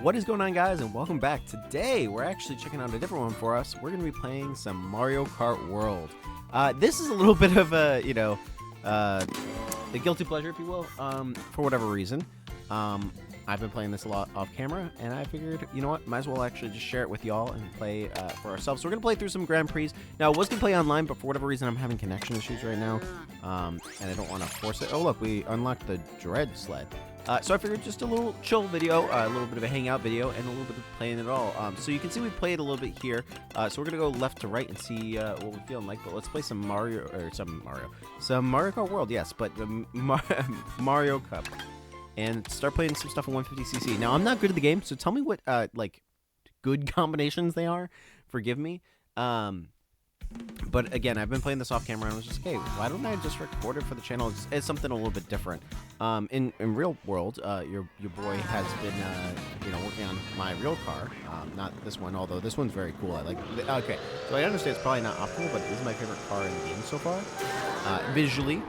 What is going on, guys, and welcome back. Today we're actually checking out a different one for us. We're going to be playing some Mario Kart World. This is a little bit of a, a guilty pleasure, if you will, for whatever reason. I've been playing this a lot off camera, and I figured, you know what, might as well actually just share it with y'all and play for ourselves. So we're going to play through some Grand Prix. Now, I was going to play online, but for whatever reason, I'm having connection issues right now, and I don't want to force it. Oh, look, we unlocked the Dread Sled. So I figured just a little chill video, a little bit of a hangout video, and a little bit of playing it all. So you can see we played a little bit here. So we're gonna go left to right and see what we're feeling like. But let's play some Mario Kart World, yes, but the Mario Cup, and start playing some stuff on 150cc. Now I'm not good at the game, so tell me what like good combinations they are. Forgive me. But again, I've been playing this off camera, and I was just, hey, why don't I just record it for the channel? It's something a little bit different. In real world, your boy has been working on my real car, not this one, although this one's very cool. I like. Okay, so I understand it's probably not optimal, but it is my favorite car in the game so far, visually.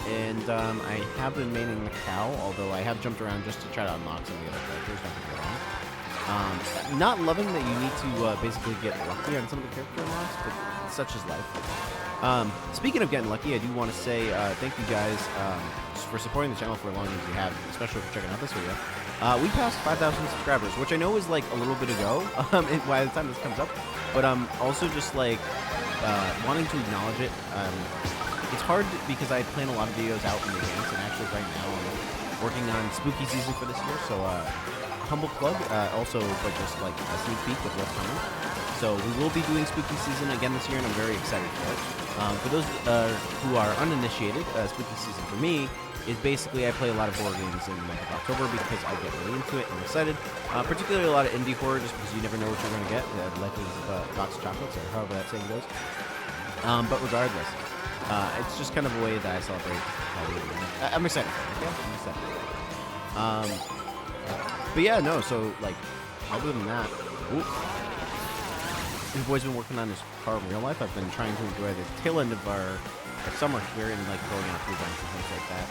And I have been maining the cow, although I have jumped around just to try to unlock some of the other characters. Don't get me wrong. Not loving that you need to basically get lucky on some of the character unlocks, but such is life. Speaking of getting lucky, I do want to say thank you guys for supporting the channel for as long as you have, especially for checking out this video. We passed 5,000 subscribers, which I know is like a little bit ago by the time this comes up, but also just like wanting to acknowledge it. It's hard because I plan a lot of videos out in advance, and actually right now I'm working on spooky season for this year, so humble plug, also, but just like a sneak peek of what's coming. So we will be doing spooky season again this year, and I'm very excited for it. For those who are uninitiated, spooky season for me is basically I play a lot of horror games in the month of October because I get really into it and excited. Particularly a lot of indie horror, just because you never know what you're going to get. Life is a box of chocolates, or however that saying goes. But regardless, it's just kind of a way that I celebrate Halloween. I'm excited for it, okay? I'm excited. But yeah, no, so, like, other than that, your boy's been working on his car in real life. I've been trying to enjoy the tail end of our summer here and, like, going on food banks and things like that.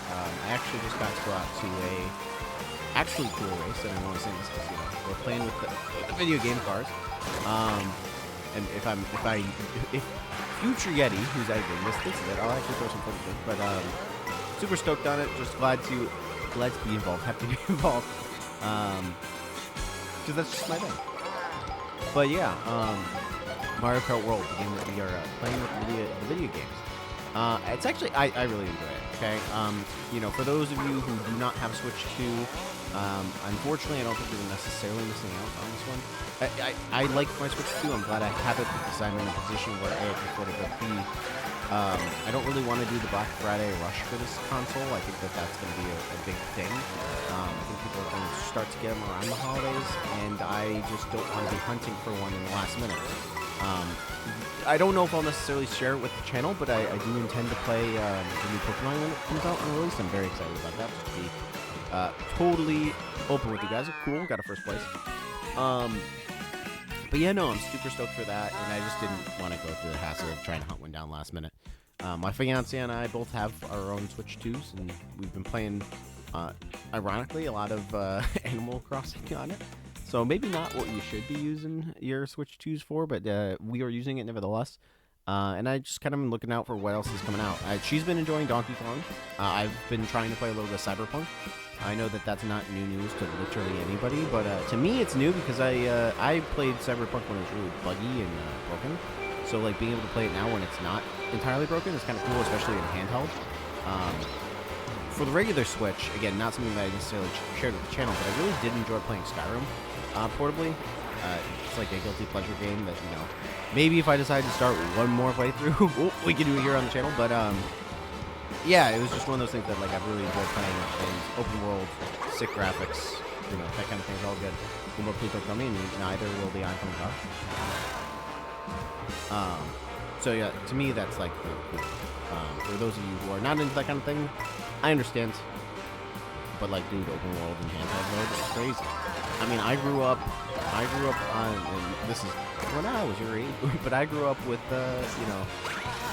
I actually just got to go out to a actually cool race, and I want to say this because, we're playing with the video game cars. And if Future Yeti, who's editing this thinks of it, I'll actually throw some footage in. But, super stoked on it. Just glad to be involved. Have to be involved. Because that's just my thing. But yeah, Mario Kart World, the game that we are playing with the video games. It's actually, I really enjoy it, okay? For those of you who do not have Switch 2, unfortunately, I don't think you're necessarily missing out on this one. I like my Switch 2. I'm glad I have it because I'm in a position where I can afford it. I don't really want to do the Black Friday rush for this console. I think that's going to be a big thing. I think people are going to start to get them around the holidays, and I just don't want to be hunting for one in the last minute. I don't know if I'll necessarily share it with the channel, but I do intend to play the new Pokemon when it comes out on release. I'm very excited about that. Just to be totally open with you guys. Cool, got a first place. But yeah, no, I'm super stoked for that, and I just didn't want to go through the hassle of trying to hunt one down last minute. My fiance and I both have our own Switch 2s, and we've been playing, ironically, a lot of Animal Crossing on it. So maybe not what you should be using your Switch 2s for, but we are using it nevertheless. And I just kind of been looking out for what else is coming out. She's been enjoying Donkey Kong. I've been trying to play a little bit of Cyberpunk. I know that that's not new news to literally anybody, but to me it's new because I played Cyberpunk when it was really buggy and broken. So like being able to play it now when it's not entirely broken is kind of cool, especially in handheld. For the regular Switch, again, not something that I necessarily shared with the channel, but I really did enjoy playing Skyrim portably. It's like a guilty pleasure game that, maybe if I decide to start one more playthrough, we can do it here on the channel, but yeah, it was just one of those things that, like, I've really enjoyed playing, and open world, sick graphics, that kind of thing is all good. No more Pluto coming, neither will the iPhone car. So yeah, to me, that's like, for those of you who are not into that kind of thing, I understand. But like, dude, open world and handheld mode is crazy. I mean, I grew up on, and this is when I was your age, but I grew up with,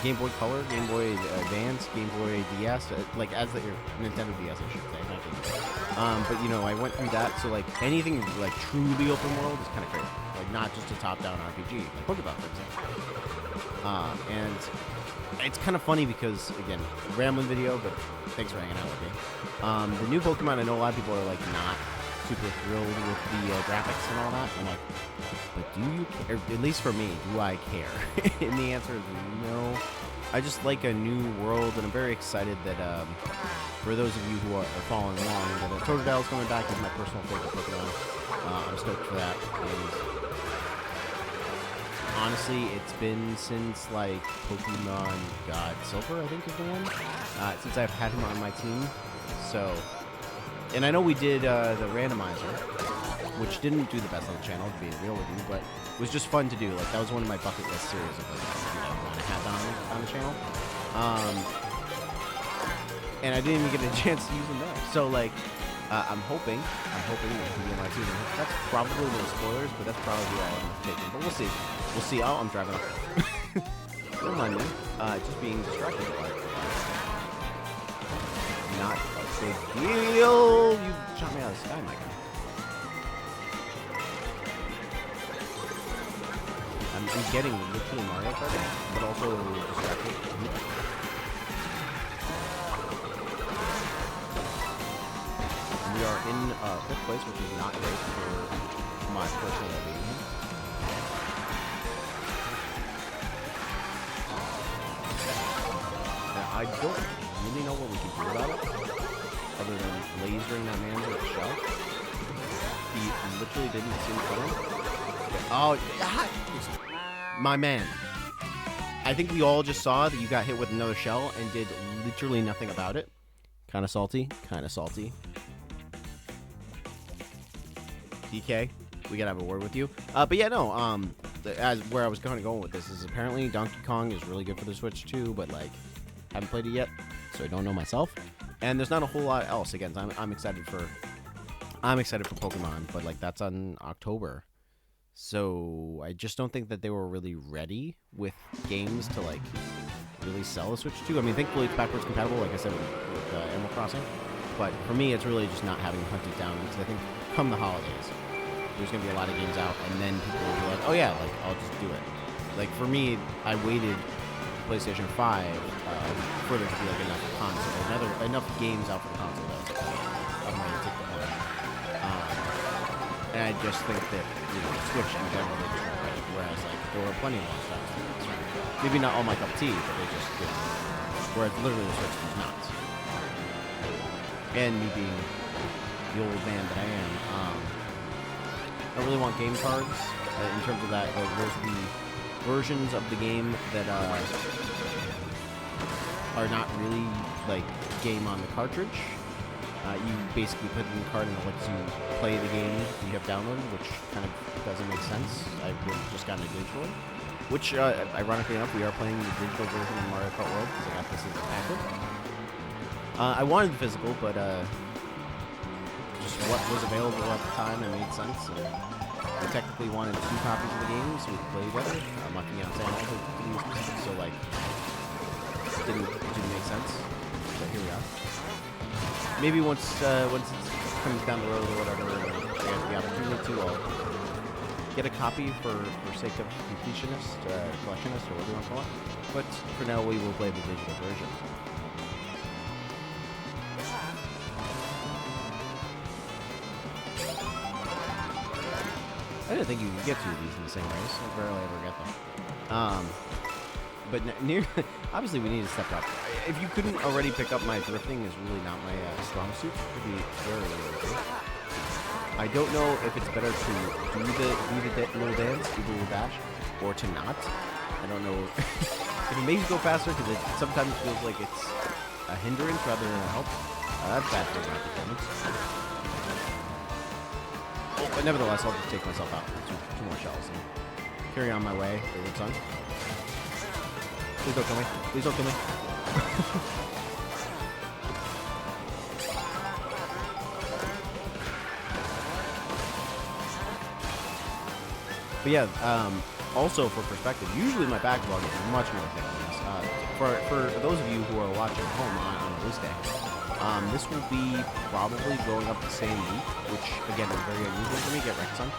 Game Boy Color, Game Boy Advance, Game Boy DS, like as your Nintendo DS, I should say. But you know, I went through that, so like anything like truly open world is kind of crazy. Like not just a top-down RPG, like Pokemon, for example. And it's kind of funny because again, rambling video, but thanks for hanging out with me. The new Pokemon, I know a lot of people are like not super thrilled with the graphics and all that. I'm like, but do you care? At least for me, do I care? And the answer is no. I just like a new world, and I'm very excited that for those of you who are following along, that Totodile is coming back as my personal favorite Pokemon. I'm stoked for that. And honestly, it's been since like Pokemon God Silver, I think is the one, since I've had him on my team. So, and I know we did the randomizer, which didn't do the best on the channel, to be real with you, but it was just fun to do. Like that was one of my bucket list series of like, you know, I had on the channel. And I didn't even get a chance to use them there. So like, I'm hoping that he can be on my team. That's probably no spoilers, but that's probably all I'm taking. But we'll see. We'll see. Oh, I'm driving up. Don't mind me. Just being distracted. Not a big deal. You shot me out of the sky, my guy. I'm getting literally Mario Karted, but also distracted. We are in 5th place, which is not great for my personal opinion. I don't really know what we can do about it, other than lasering that man to the shell. He literally didn't seem to come. Oh, my man. I think we all just saw that you got hit with another shell and did literally nothing about it. Kind of salty. Kind of salty. DK, we gotta have a word with you. But yeah, no. As where I was kind of going with this is apparently Donkey Kong is really good for the Switch too, but like haven't played it yet, so I don't know myself. And there's not a whole lot else. Again, I'm excited for Pokemon, but like that's on October. So I just don't think that they were really ready with games to like really sell the Switch to. I mean, thankfully it's backwards compatible, like I said with Animal Crossing. But for me, it's really just not having to hunt it down because I think come the holidays, there's gonna be a lot of games out, and then people will be like, oh yeah, like I'll just do it. Like for me, I waited PlayStation 5 for there to be like enough games out for the console that I'm ready to take the plunge. And I just think that, you know, Switch in general, they just weren't ready. Whereas, like, there were plenty of launch titles. Maybe not all my cup of tea, but they just didn't. Whereas, literally, the Switch was not. And me being the old man that I am, I really want game cards in terms of that. Like, there's the versions of the game that are not really, like, game on the cartridge. You basically put in the card and it lets you play the game you have downloaded, which kind of doesn't make sense. I've just gotten a digital, which, ironically enough, we are playing the digital version of Mario Kart World because I got this as a package. I wanted the physical, but just what was available at the time and made sense. And we technically wanted 2 copies of the game so we could play together. I'm not going to say all to be specific, so like, it didn't make sense. But here we are. Maybe once it comes down the road or whatever, I get the opportunity to get a copy for sake of completionist, collectionist, or whatever you want to call it. But for now, we will play the digital version. I didn't think you could get 2 of these in the same race. I rarely ever get them. But obviously we need to step up. If you couldn't already pick up, my drifting is really not my strong suit. It could be very good. I don't know if it's better to do the little dance, do the little dash, or to not. I don't know if it makes you go faster because it sometimes feels like it's a hindrance rather than a help. That's bad for my performance. But nevertheless, I'll just take myself out for 2 more shells and carry on my way, favorite son. Please don't kill me. Please don't kill me. But yeah, also for perspective, usually my backlog is much more thick than this. For those of you who are watching at home on a release day, This will be probably going up the same week, which, again, is very unusual for me to get wrecked on.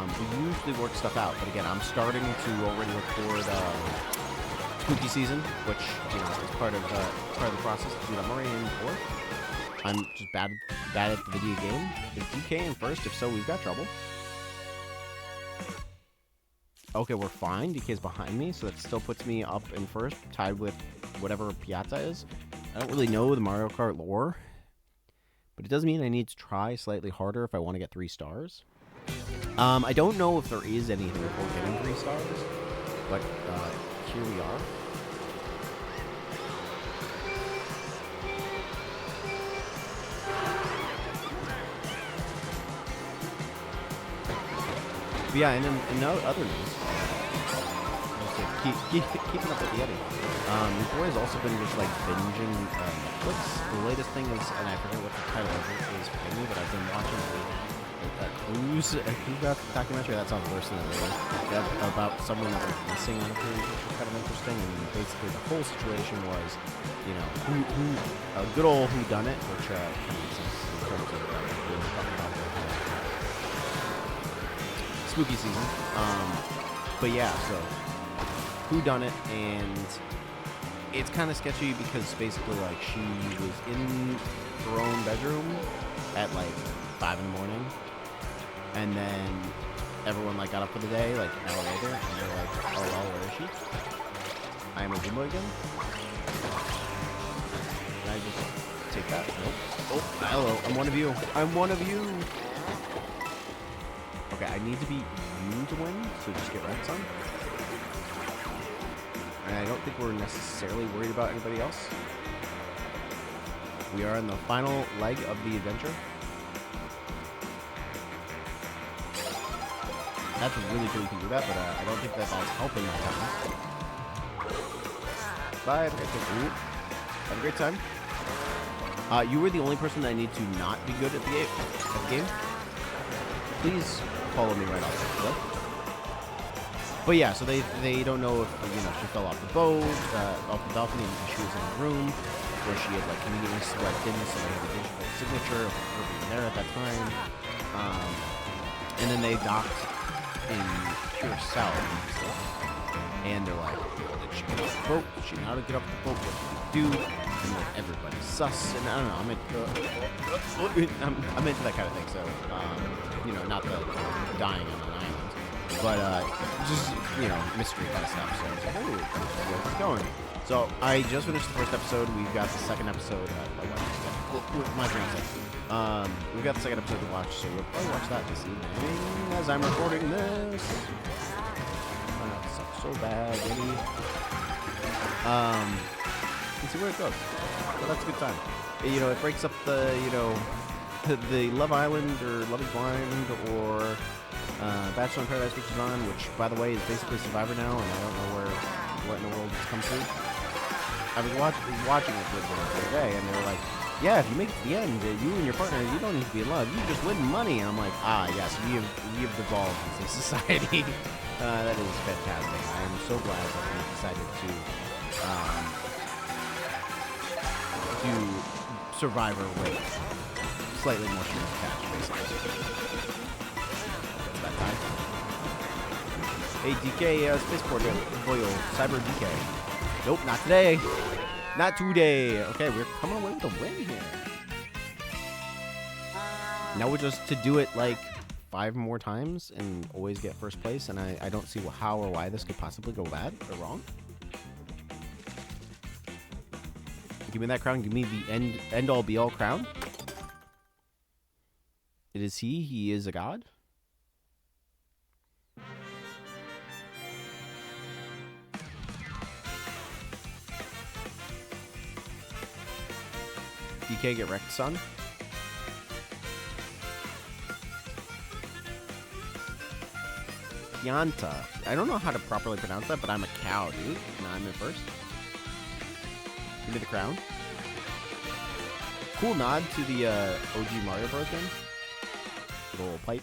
We usually work stuff out, but again, I'm starting to already record spooky season, which, you know, is part of the process. Dude, I'm already in 4th. I'm just bad at the video game. Is DK in 1st? If so, we've got trouble. Okay, we're fine. DK's behind me, so that still puts me up in 1st, tied with whatever Piazza is. I don't really know the Mario Kart lore, but it does mean I need to try slightly harder if I want to get 3 stars. I don't know if there is anything before getting 3 stars, but here we are. But yeah, and in other news, keeping up with the Yeti. Your boy has also been just like binging Netflix. The latest thing is, and I forget what the title of it is for me, but I've been watching a cruise documentary. That sounds worse than it is. About someone that was missing on a cruise, which was kind of interesting. And basically, the whole situation was, you know, a good old whodunit, which kind of makes sense in terms of talking about spooky season. But yeah, so whodunit, and it's kind of sketchy because basically, like, she was in her own bedroom at like 5 in the morning, and then everyone like got up for the day like an hour later, and they're like, "Oh well, where is she? I am a Zumba again." Can I just take that? Nope. Oh, hello. I'm one of you. I'm one of you. Okay, I need to be you to win, so just get wrecked, son. And I don't think we're necessarily worried about anybody else. We are in the final leg of the adventure. That's really cool you can do that, but I don't think that that's helping my time. Bye, have a great time. Have a great time. You were the only person that I need to not be good at the game. Please follow me right off. So. But yeah, so they don't know if, you know, she fell off the boat, off the balcony, and she was in a room where she had like immediately swiped in, so they had a digital signature of her being there at that time. And then they docked in Pure South, and they're like, well, did she get off the boat? Did she know how to get off the boat? What did we do? And like everybody's sus, and I don't know. I'm into that kind of thing. So, you know, not the dying on an island, but just, you know, mystery kind of stuff. So I was like, oh, where's it going? So I just finished the 1st episode. We've got the 2nd episode. My brain's like, we've got the 2nd episode to watch, so we'll probably watch that this evening as I'm recording this. That sucks so bad, Eddie. Let's see where it goes. So that's a good time. You know, it breaks up the, you know, the Love Island or Love is Blind or Bachelor in Paradise, which is on, which, by the way, is basically Survivor now, and I don't know what in the world it's come to. I was watching it the other day, and they were like, yeah, if you make it to the end, you and your partner, you don't need to be in love. You just win money. And I'm like, yes, we have devolved as a society. That is fantastic. I am so glad that we decided to do Survivor with slightly more strings attached, basically. That's that time. Hey, DK, Spaceport, Boyo, Cyber DK. Nope, not today. Not today. Okay, we're coming away with a win here. Now we're just to do it like 5 more times and always get 1st place, and I don't see how or why this could possibly go bad or wrong. Give me that crown. Give me the end all be all crown. It is he. He is a god. DK, get wrecked, son. Pianta. I don't know how to properly pronounce that, but I'm a cow, dude. And I'm in 1st. Give me the crown. Cool nod to the OG Mario Bros. Game. Good old pipe.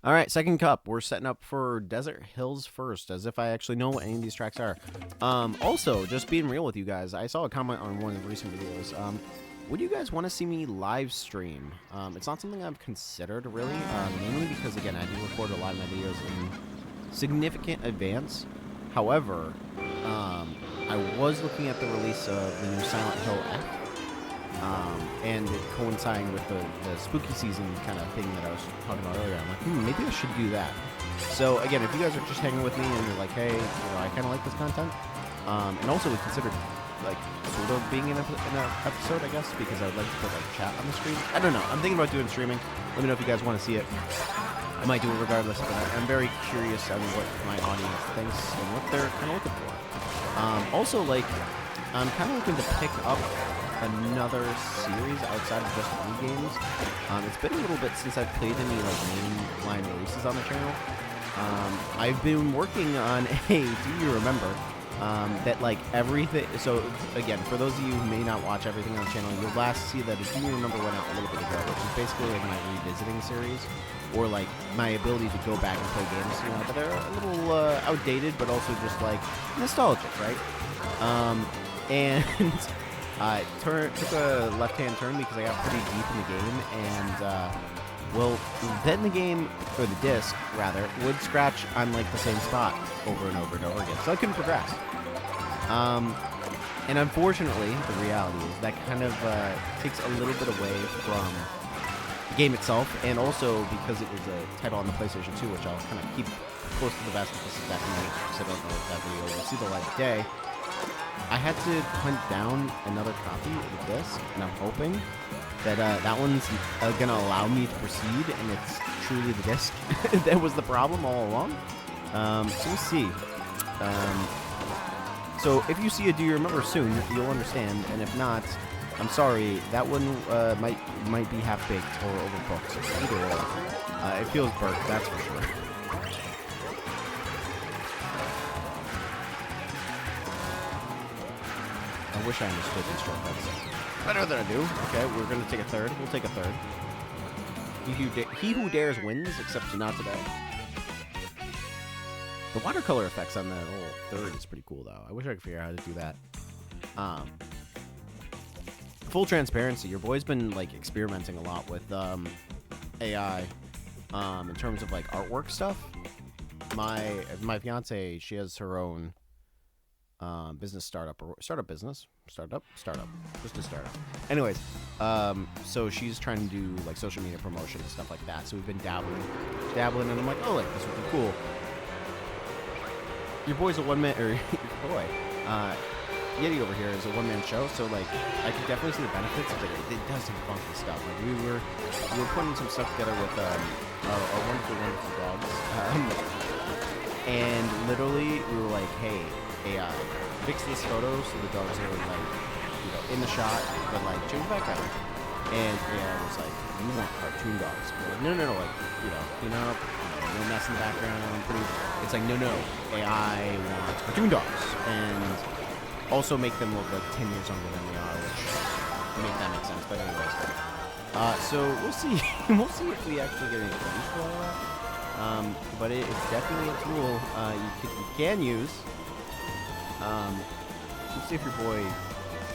All right, second cup. We're setting up for Desert Hills first, as if I actually know what any of these tracks are. Also, just being real with you guys, I saw a comment on one of the recent videos. Would you guys want to see me live stream? It's not something I've considered, really, mainly because, again, I do record a lot of my videos in significant advance. However, I was looking at the release of the new Silent Hill F, and it coinciding with the spooky season kind of thing that I was talking about earlier. I'm like, maybe I should do that. So, again, if you guys are just hanging with me and you're like, hey, I kind of like this content, and also we considered like sort of being in an episode, I guess, because I would like to put like chat on the screen. I don't know. I'm thinking about doing streaming. Let me know if you guys want to see it. I might do it regardless, but I'm very curious on what my audience thinks and what they're kind of looking for. Also, like, I'm kind of looking to pick up another series outside of just Wii games. It's been a little bit since I've played any like mainline releases on the channel. I've been working on a do you remember? That like everything. So again, for those of you who may not watch everything on the channel, you'll last see that if you remember went out a little bit ago, which is basically like my revisiting series, or like my ability to go back and play games, but they're a little outdated, but also just like nostalgic, right? And I took a left-hand turn because I got pretty deep in the game, and well, then the game, or the disc, rather, would scratch on, like, the same spot over and over and over again. So I couldn't progress. And unfortunately, the reality is that kind of takes a little bit away from the game itself, and also because it was a title on the PlayStation 2, which I'll kind of keep close to the vest of this exact night, because I don't know if that video will see the light of day. I had to hunt down another copy of the disc, and I'm hoping that that one's going to allow me to proceed, and it's truly the disc that was the problem all along. So we'll see. So if you see a Do You Remember soon, you'll understand, and if not, I'm sorry, that one might be half-baked or overcooked. Either way. It feels burnt, that's for sure. I wish I understood these shortcuts better than I do. Okay, we're going to take a third. We'll take a third. He who dares wins, except not today. The watercolor effects on that whole third is pretty cool, though. I wish I could figure out how to do that. Full transparency, your boy's been, like, experimenting a lot with AI in terms of, like, artwork stuff. My fiance, she has her own business startup, just a startup. Anyways, so she's trying to do like social media promotion and stuff like that. So we've been dabbling, and I'm like, oh, like this would be cool. Your boy's a one-man, or your boy, Yeti over here is a one-man show. So like, I can definitely see the benefits, but it does some funky stuff. Like we were putting some stuff together with our wonderful dogs, and literally we were like, hey, AI, fix this photo so the dogs are like, in the shot, but like change the background. And AI was like, you want cartoon dogs? We're like, no, like, no mess in the background. It's like, no, AI wants cartoon dogs, and also make them look like 10 years younger than they are, which make that make sense. But anyways, so we'll see. We'll see if we actually get any footage for all that. But it's definitely a tool you can use. Let's see if your boy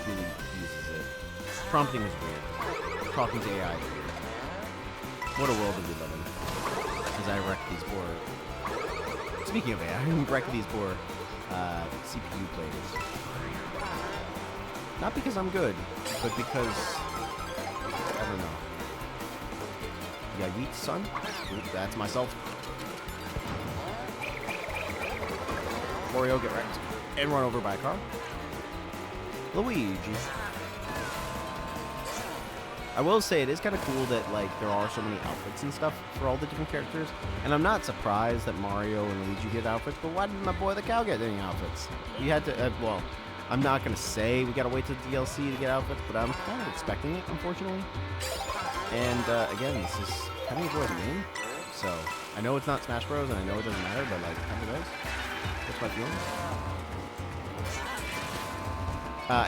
really uses it. Prompting is weird. Talking to AI is weird. What a world do we live in. As I wreck these poor... Speaking of AI, I wreck these poor CPU players. Not because I'm good, but because... I don't know. Yeah, yeet, son? Oop, that's myself. Mario, get wrecked. And run over by a car. Luigi. I will say it is kind of cool that like there are so many outfits and stuff for all the different characters, and I'm not surprised that Mario and Luigi get outfits. But why didn't my boy the cow get any outfits? We had to. Well, I'm not gonna say we gotta wait till DLC to get outfits, but I'm kind of expecting it, unfortunately. And again, this is kind of your boy's name, so I know it's not Smash Bros, and I know it doesn't matter, but like, kind of does. What's my feelings?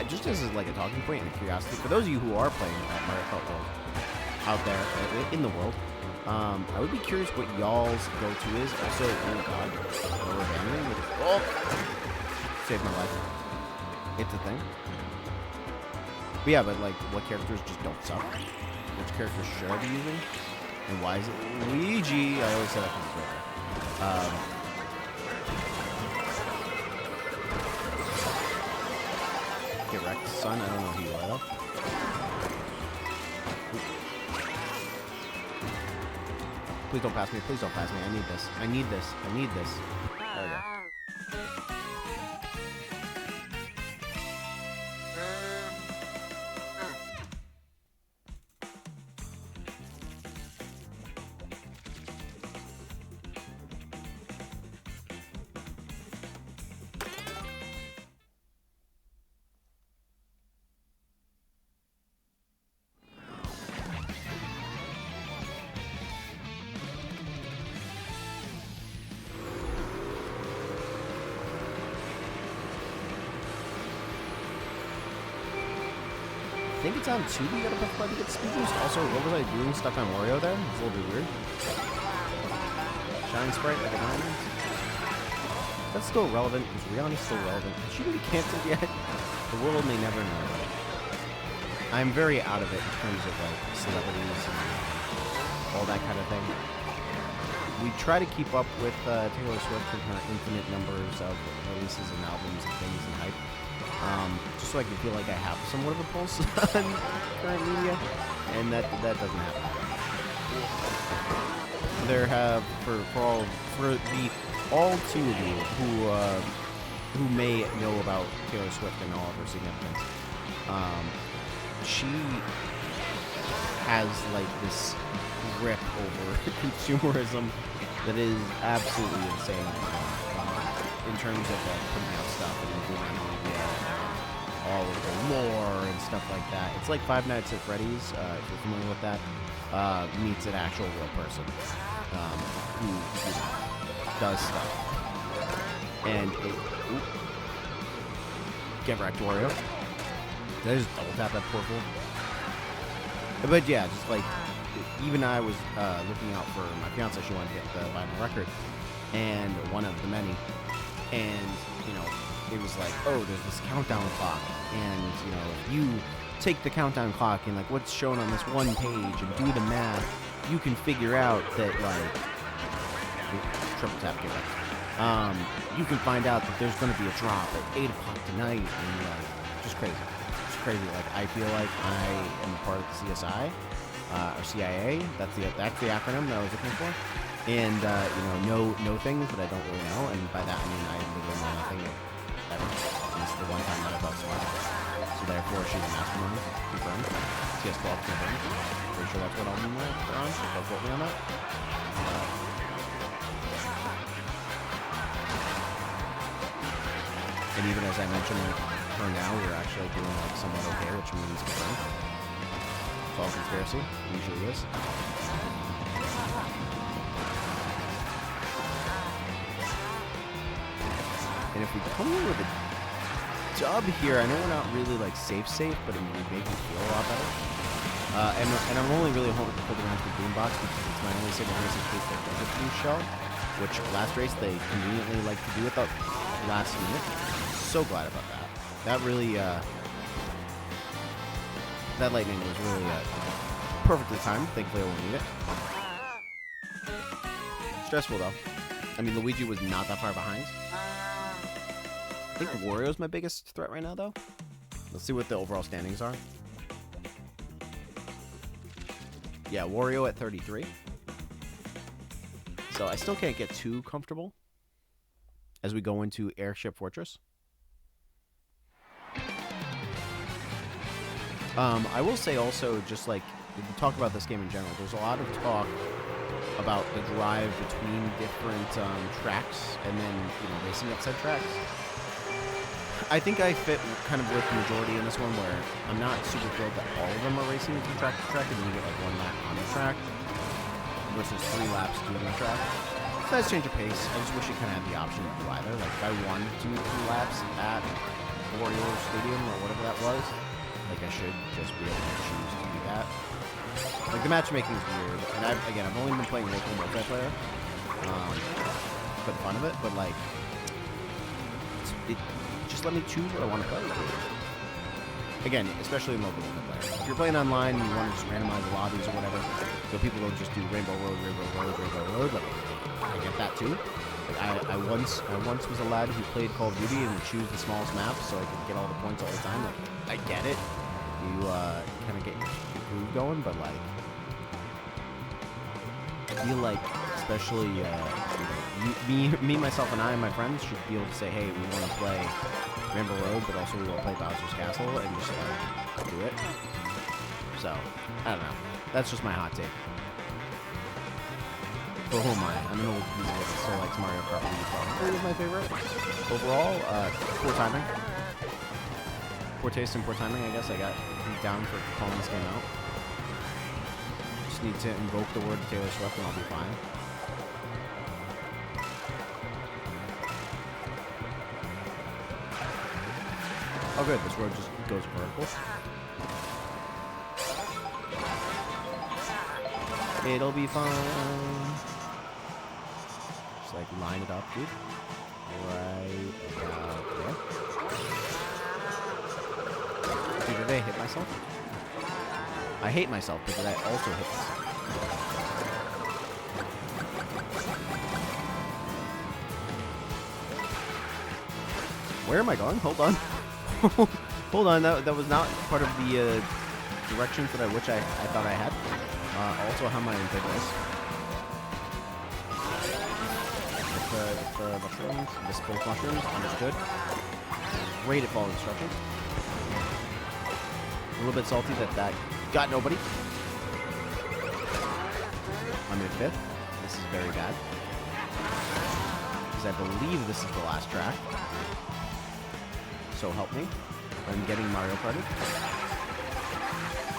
Just as like a talking point and a curiosity, for those of you who are playing Mario Kart World out there in the world, I would be curious what y'all's go-to is. Also, oh god, lower banding. Oh, saved my life. It's a thing. But yeah, but like, what characters just don't suck? Which characters should I be using? And why is it Luigi? I always say that because it's right there. Get wrecked, son. I don't know who you are, though. Please don't pass me. Please don't pass me. I need this. I need this. I need this. There we go. I think it's on 2 you gotta push button to get speed boost. Also, what was I doing stuck on Wario there? It's a little bit weird. Shining Sprite like a diamond. That's still relevant. Is Rihanna still relevant? Is she gonna be canceled yet? The world may never know. I'm very out of it in terms of like celebrities and all that kind of thing. We try to keep up with Taylor Swift and her infinite numbers of releases and albums and things and hype. Just so I can feel like I have somewhat of a pulse on current media, and that doesn't happen. There have for all two of you who may know about Taylor Swift and all of her significance, she has like this grip over consumerism that is absolutely insane in terms of like putting out stuff and doing media, all of the lore and stuff like that. It's like Five Nights at Freddy's, if you're familiar with that, meets an actual real person who does stuff. And get wrecked, Wario. Did I just double tap that poor fool? But yeah, just like, even I was looking out for my fiance. She wanted to get the vinyl record, and one of the many. And, you know, it was like, oh, there's this countdown clock. And, you know, if you take the countdown clock and, like, what's shown on this one page and do the math, you can figure out that, like, triple tap, get back. You can find out that there's going to be a drop at 8 o'clock tonight. And, like, just crazy. Just crazy. Like, I feel like I am a part of the CSI. Or CIA, that's the acronym that I was looking for, and you know things that I don't really know, and by that I mean I literally know nothing ever. This is the one time that I thought smart. So therefore, she's a mastermind. Confirmed. CS12 confirmed. Pretty sure that's what album we're on. So don't quote me on that. And even as I mentioned her now, we're actually doing like somewhat okay, which means confirmed. It's all conspiracy. It usually is. And if we come in with a dub here, I know we're not really like safe, but it would make me feel a lot better. And I'm only really holding on to the boombox because it's my only saving race in case there does a blue shell, which last race they conveniently like to do at the last minute. So glad about that. That really, that lightning was really perfectly timed. Thankfully, I won't need it. Stressful, though. I mean, Luigi was not that far behind. I think Wario's my biggest threat right now, though. Let's see what the overall standings are. Yeah, Wario at 33. So I still can't get too comfortable as we go into Airship Fortress. I will say also, just like, if you talk about this game in general, there's a lot of talk about the drive between different tracks and then, you know, racing at said tracks. I think I fit kind of with the majority in this one, where I'm not super thrilled that all of them are racing from track to track, and then you get like 1 lap on the track versus 3 laps doing the track. It's a nice change of pace. I just wish it kind of had the option to do either. Like, if I wanted to do 3 laps at Wario Stadium or whatever that was, like, I should just be able to choose to do that. Like, the matchmaking is weird, and I've only been playing local multiplayer, for the fun of it, but, like, it just let me choose what I want to play. Again, especially in local multiplayer. If you're playing online and you want to just randomize the lobbies or whatever, so people don't just do Rainbow Road, like, I get that too. Like, I once was a lad who played Call of Duty and would choose the smallest map so I could get all the points all the time. Like, I get it. You kind of get your groove going, but like, I feel like, especially me, myself, and I and my friends should be able to say, hey, we want to play Rainbow Road, but also we want to play Bowser's Castle, and just do it. So, I don't know. That's just my hot take. But who am I? I'm an old geezer that still likes Mario Kart World. It was my favorite. Overall, poor timing. Poor taste and poor timing, I guess. I got down for calling this game out. Just need to invoke the word Taylor Swift and I'll be fine. Oh good, this road just goes vertical. It'll be fine. Just like line it up, dude. Right about there. Dude, did I hit myself? I hate myself, but did I also hit myself? Where am I going? Hold on. Hold on, that was not part of the directions that I thought I had. Also, how am I in big ways? With the mushrooms, miss both mushrooms, understood. Great at following instructions. A little bit salty that got nobody. I'm in fifth. This is very bad. Because I believe this is the last track. So help me. I'm getting Mario Karted.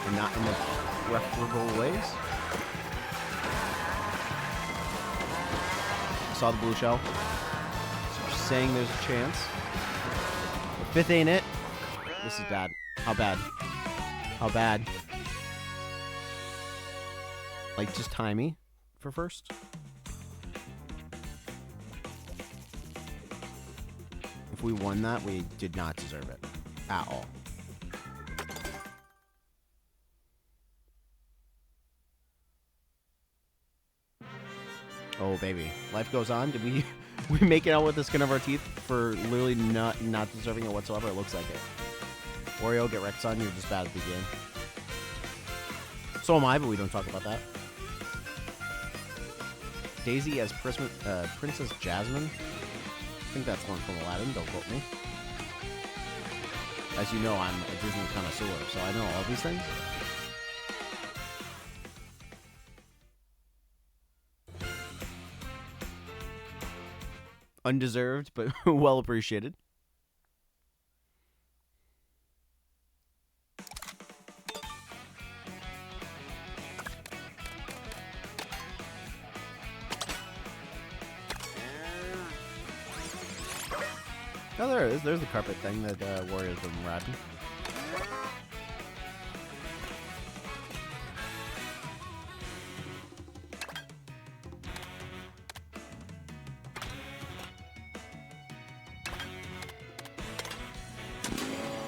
And not in the preferable ways. I saw the blue shell. So you're saying there's a chance. But fifth ain't it. This is bad. How bad? How bad? Like, just tie me for first. If we won that, we did not deserve it. At all. Oh, baby. Life goes on. Did we make it out with the skin of our teeth for literally not deserving it whatsoever? It looks like it. Wario, get wrecked, son. You're just bad at the game. So am I, but we don't talk about that. Daisy as Princess Jasmine. I think that's one from Aladdin. Don't quote me. As you know, I'm a Disney connoisseur, so I know all these things. Undeserved, but well appreciated. Oh, there it is. There's the carpet thing that Warrior's been riding.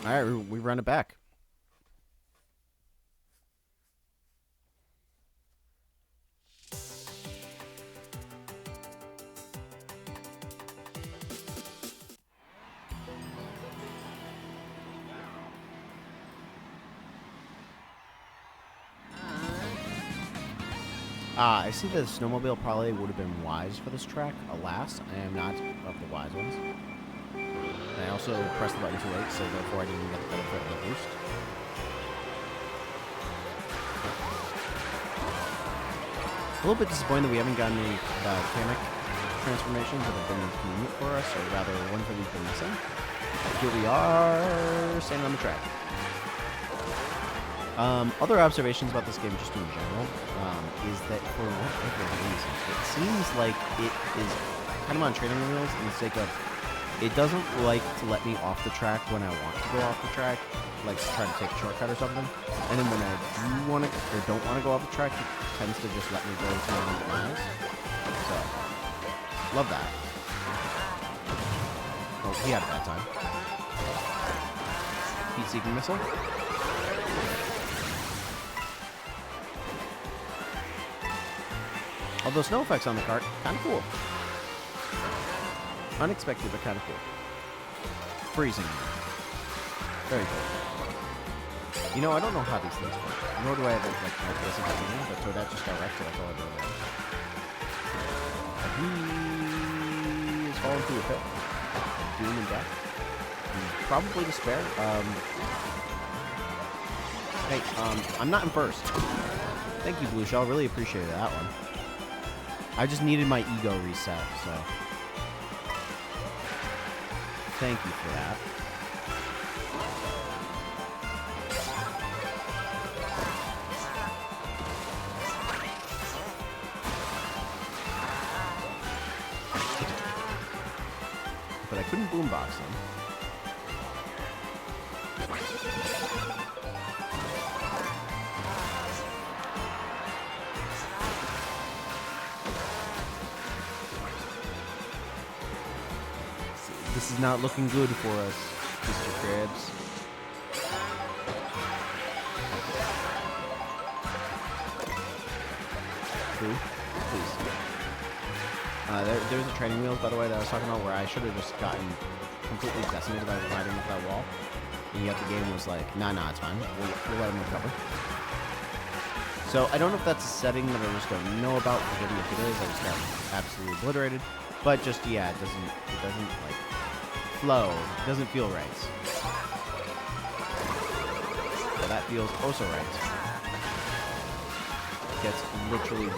All right, we run it back. I see the snowmobile probably would have been wise for this track. Alas, I am not of the wise ones. And I also pressed the button too late, so therefore I didn't even get the benefit of the boost. A little bit disappointed that we haven't gotten any mechanic transformations that have been convenient for us, or rather ones that we've been missing. Here we are, standing on the track. Other observations about this game, just in general, is that for whatever reason, it seems like it is kind of on training wheels in the sake of it doesn't like to let me off the track when I want to go off the track, like to try to take a shortcut or something. And then when I do want to or don't want to go off the track, it tends to just let me go to my miles. So, love that. Oh, he had a bad time. Heat-seeking missile. Although snow effects on the cart, kind of cool. Unexpected, but kind of cool. Freezing. Very cool. You know, I don't know how these things work. Nor do I have like this in the but Toadette just got wrecked, so that's all I do with it. He is falling through a pit. Doom and death. And probably despair. Hey, I'm not in first. Thank you, Blue Shell. Really appreciated that one. I just needed my ego reset, so thank you for that. But I couldn't boombox them. This is not looking good for us, Mr. Krabs. Who? Please. There's a training wheels, by the way, that I was talking about where I should have just gotten completely decimated by riding into that wall. And yet the game was like, nah, it's fine. We'll let him recover. So I don't know if that's a setting that I just don't know about. Forgive me if it is. I just got absolutely obliterated. But just, yeah, it doesn't like flow. It doesn't feel right. So that feels also right. Gets literally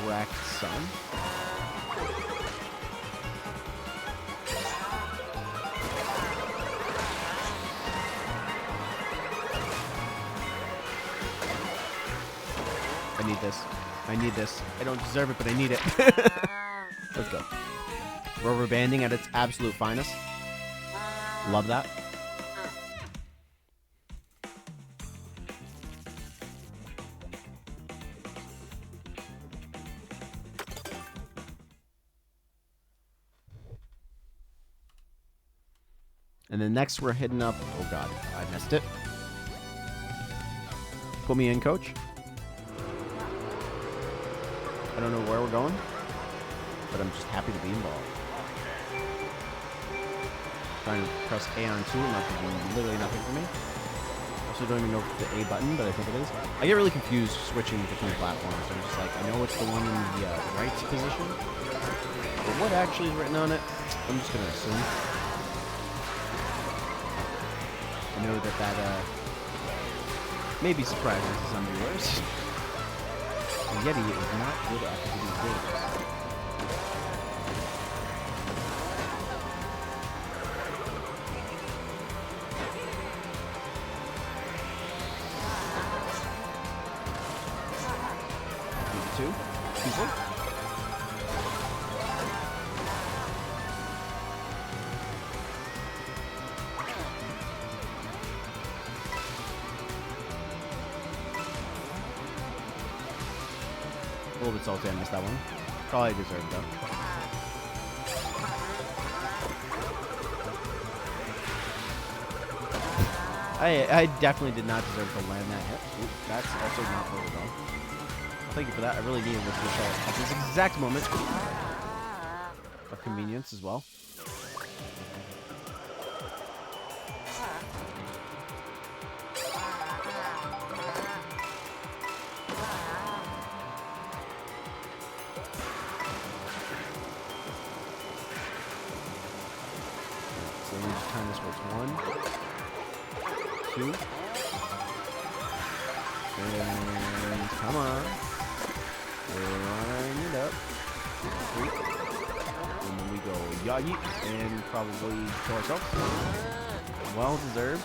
wrecked, son. I need this. I need this. I don't deserve it, but I need it. Let's go. Rubber banding at its absolute finest. Love that. And then next we're hitting up... Oh god, I missed it. Put me in, coach. I don't know where we're going, but I'm just happy to be involved. Trying to press A on 2, not doing literally nothing for me. Also don't even know if it's the A button, but I think it is. I get really confused switching between platforms. I'm just like, I know it's the one in the right position, but what actually is written on it, I'm just going to assume. I know that may be surprising to some viewers. The Yeti is not good at these games. Two people. A little bit salty, I missed that one. Probably deserved though. I definitely did not deserve to land that hit. Ooh, that's also not very well. Thank you for that. I really needed this shot at this exact moment of convenience as well. So let me just turn this towards 1, 2, and come on. Line it up. 3. And then we go yayi and probably to ourselves. Well deserved.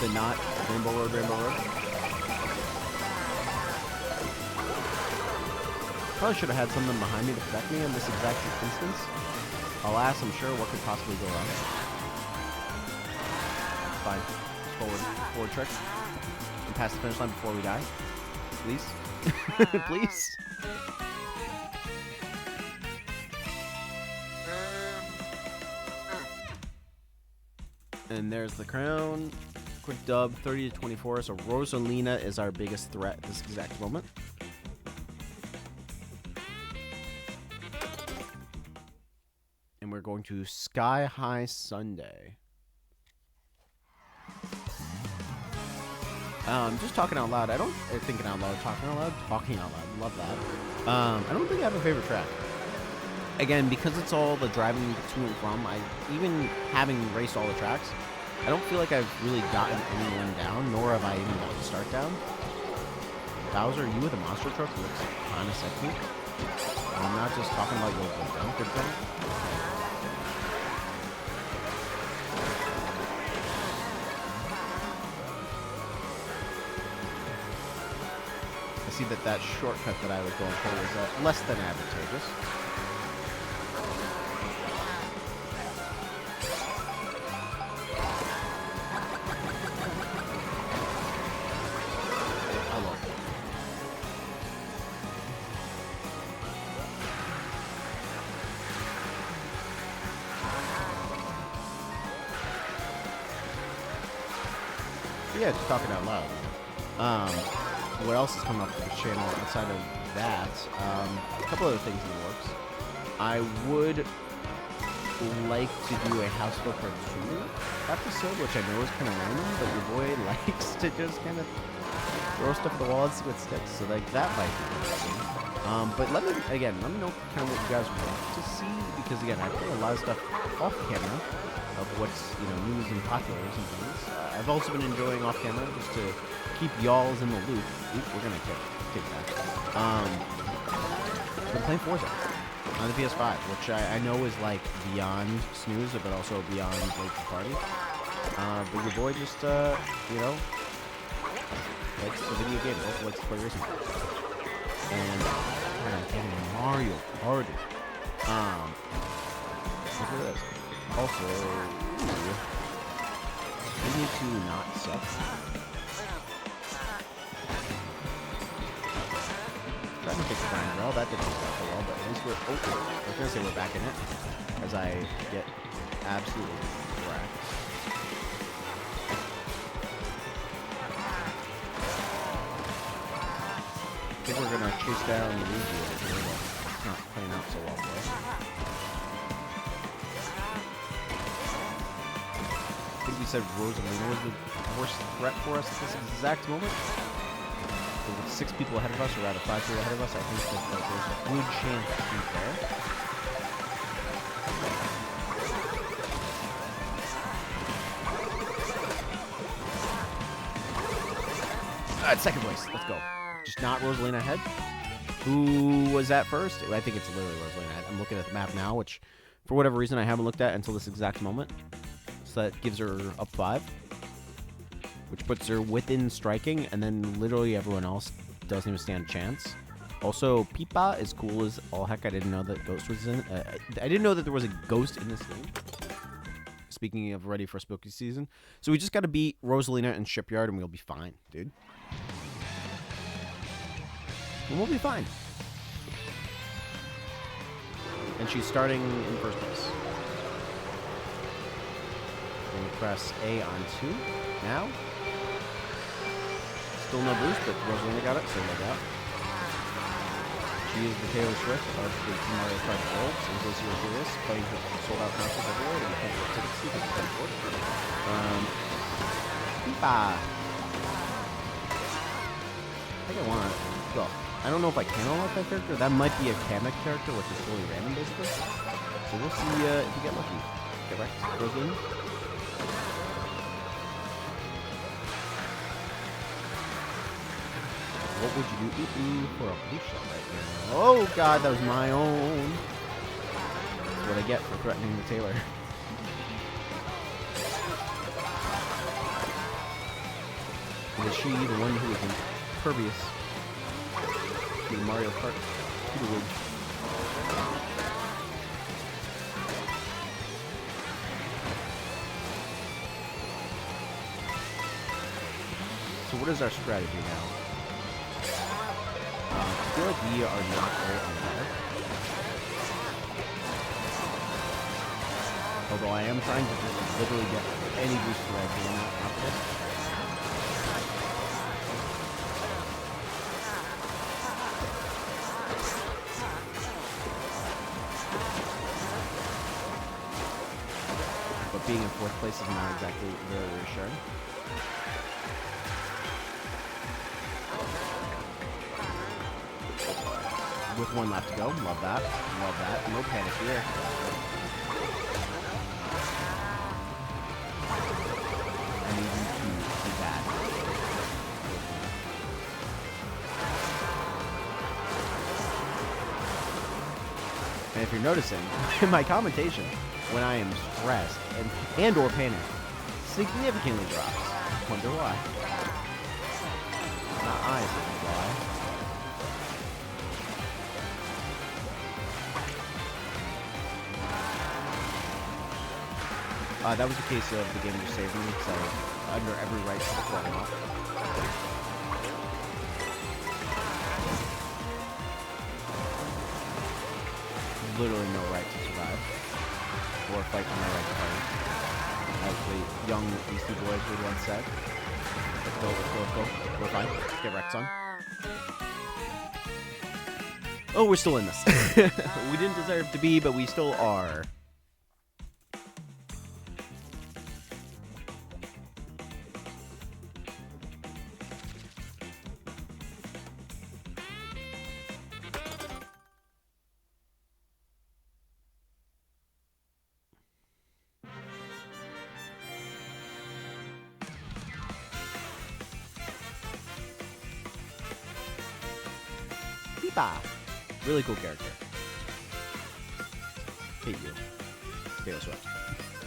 The not Rainbow Road, Rainbow Road. Probably should have had something behind me to protect me in this exact instance. Alas, I'm sure what could possibly go wrong. Fine. Forward trick. And pass the finish line before we die. Please. Please. And there's the crown. Quick dub, 30-24. So Rosalina is our biggest threat at this exact moment. And we're going to Sky High Sunday. Just talking out loud. I don't thinking out loud, talking out loud, talking out loud. Love that. I don't think I have a favorite track. Again, because it's all the driving to and from. Even having raced all the tracks, I don't feel like I've really gotten anyone down, nor have I even gotten the start down. Bowser, you with a monster truck looks kind of sexy. I'm not just talking about your good thing. I see that shortcut that I was going for was less than advantageous. Yeah, just talking out loud. What else is coming up to the channel outside of that? A couple other things in the works. I would like to do a House Flipper 2 episode, which I know is kind of random, but your boy likes to just kind of throw stuff at the wall and see what sticks. So like that might be interesting. But let me know kind of what you guys want to see, because again, I play a lot of stuff off camera of what's news and populars and things. I've also been enjoying off camera just to keep y'all's in the loop. Oop, we're gonna kick that. Been playing Forza on the PS5, which I know is like beyond snooze, but also beyond late to party. But your boy just likes the video game, also likes to play racing games. And I'm getting Mario Karted. Look at this. Also, we need to not suck. Trying to fix the grind rail. That didn't work out so well, but at least we're. Oh, I was gonna say we're back in it, as I get absolutely wrecked. I think we're gonna chase down Luigi over here, but it's not playing out so well for us. I think we said Rosalina was the worst threat for us at this exact moment. So with 6 people ahead of us, or rather 5 people ahead of us, I think that there's a good chance to be fair. Alright, second place. Let's go. Just not Rosalina ahead. Who was at first? I think it's literally Rosalina ahead. I'm looking at the map now, which for whatever reason I haven't looked at until this exact moment. So that gives her up 5, which puts her within striking, and then literally everyone else doesn't even stand a chance. Also, Pipa is cool as all heck. I didn't know that Ghost was in. I didn't know that there was a ghost in this game. Speaking of ready for spooky season, so we just got to beat Rosalina and Shipyard, and we'll be fine, dude. And we'll be fine. And she's starting in first place. We press A on 2 now. Still no boost, but Rosalina got it, so no doubt. She is the Taylor Swift of the Mario Kart World. So in case you were curious, playing sold out concerts everywhere, and you can't get tickets, you can pay for it. Pipa. I think I want to go. I don't know if I can unlock that character. That might be a Kamek character, which is fully random, basically. So we'll see if we get lucky. Get back to Rosalina. What would you do for a police shot right now? Oh god, that was my own. That's what I get for threatening the Taylor. Was she the one who was impervious to the Mario Kart tutelage? So what is our strategy now? I feel like we are not very on fire. Although I am trying to just literally get any boost that I can after this. But being in fourth place is not exactly very reassuring. With one left to go. Love that. Love that. No panic here. I need you to do that. And if you're noticing, in my commentation, when I am stressed and or panicked, significantly drops. Wonder why. Not I, this is why. That was the case of the game just saving me, so under every right to the corner off. Literally no right to survive. Or fight for my right to fight. As the young Beastie Boys would once said. Let's go, let's go, let's go. We're fine. Let's get wrecked, son. Oh, we're still in this. We didn't deserve to be, but we still are. Really cool character. Hate you. Taylor Swift.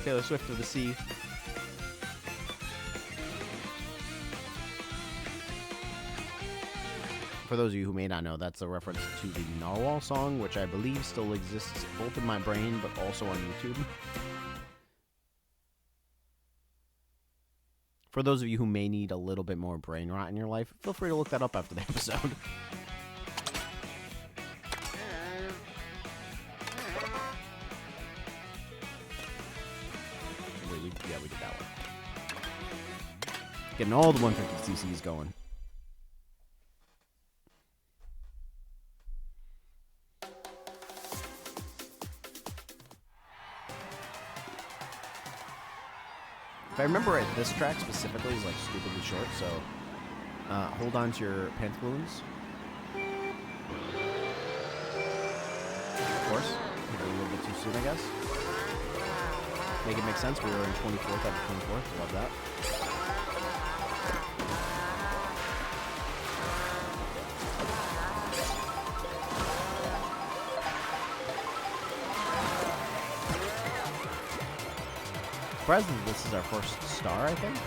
Taylor Swift of the sea. For those of you who may not know, that's a reference to the Narwhal song, which I believe still exists both in my brain, but also on YouTube. For those of you who may need a little bit more brain rot in your life, feel free to look that up after the episode. Yeah, we did that one. Getting all the 150 cc's going. If I remember right, this track specifically is like stupidly short, so hold on to your pantaloons. Of course, a little bit too soon, I guess. Make it make sense. We were in 24th out of 24th. Love that. Surprisingly, this is our first star, I think.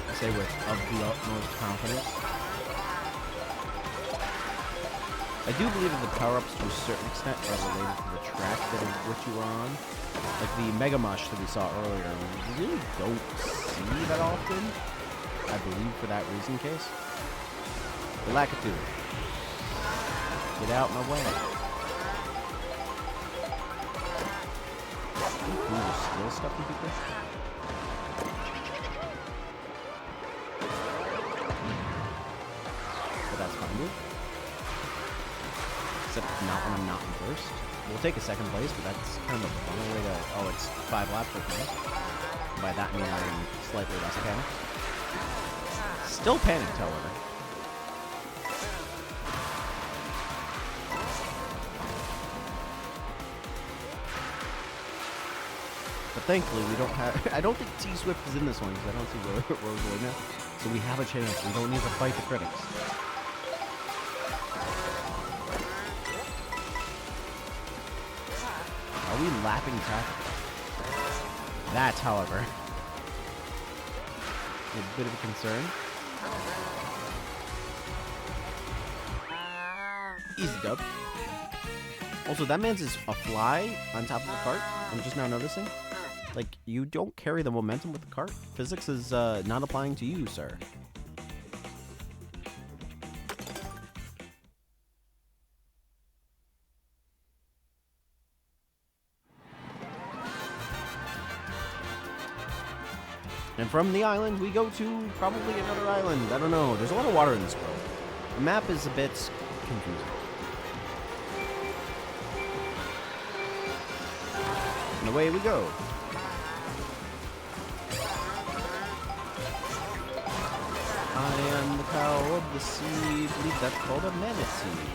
I say with of the utmost confidence. I do believe that the power-ups to a certain extent are related to the track that which you were on. Like the Mega Mush that we saw earlier, we really don't see that often. I believe for that reason case. The Lakitu. Get out my way. Ooh, skill stuff in people. But that's fine, dude. Except not when I'm not in first. We'll take a second place, but that's kind of a funny way to... Oh, it's 5 laps with me. By that I mean I'm slightly less panicked. Still panicked, however. But thankfully, we don't have... I don't think T-Swift is in this one, because I don't see Rosalina. So we have a chance. We don't need to fight the critics. Are we lapping traffic? That's, however... A bit of a concern. Easy dub. Also, that man's is a fly on top of the cart. I'm just now noticing. Like, you don't carry the momentum with the cart. Physics is not applying to you, sir. And from the island, we go to probably another island. I don't know. There's a lot of water in this world. The map is a bit confusing. And away we go. I am the cow of the sea. I believe that's called a manatee.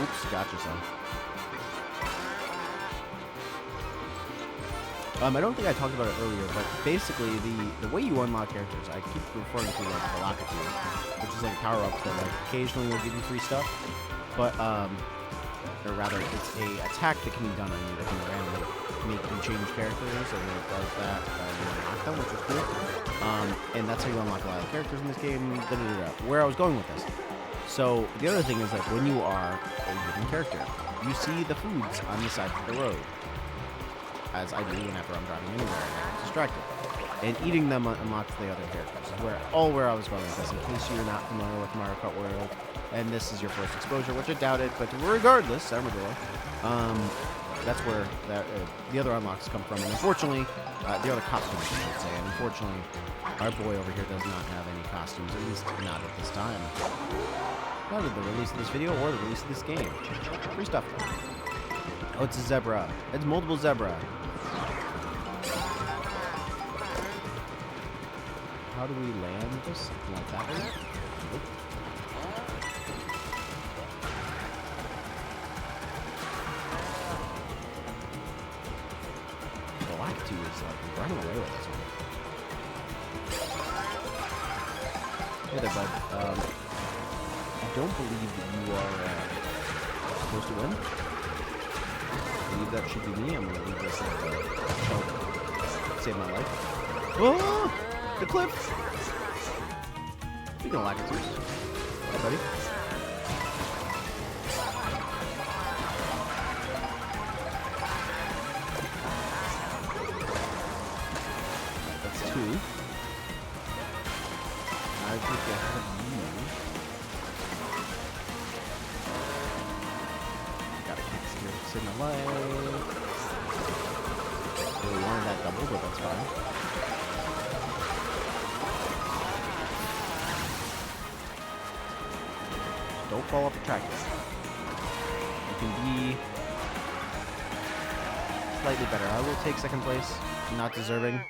Oops, gotcha, son. I don't think I talked about it earlier, but basically the way you unlock characters, I keep referring to like TheLostYeti, which is like a power-up that like occasionally will give you free stuff, but or rather, it's a attack that can be done on you that can randomly make you change characters, and it does that you unlock them, which is cool. And that's how you unlock a lot of characters in this game. Where I was going with this. So the other thing is that when you are a hidden character, you see the foods on the side of the road, as I do whenever I'm driving anywhere and I'm distracted. And eating them unlocks the other characters. Where I was going with this, in case you're not familiar with Mario Kart World, and this is your first exposure, which I doubted, but regardless, Armadillo, that's where the other unlocks come from. And unfortunately, the other costumes, I should say, and unfortunately, our boy over here does not have any costumes, at least not at this time. Not at the release of this video or the release of this game. Free stuff. Oh, it's a zebra. It's multiple zebra. How do we land this? Something like that. Nope. The TheLostYeti is like running away with this one. Hey there, bud. I don't believe that you are supposed to win. I believe that should be me. I'm gonna leave this help save my life. Oh! The cliff! You don't like it, too. Hey, buddy. That's two. I think I have you. Gotta keep save my life. Really wanted that double, but that's fine. Don't fall off the track yet. You can be slightly better. I will take second place. Not deserving.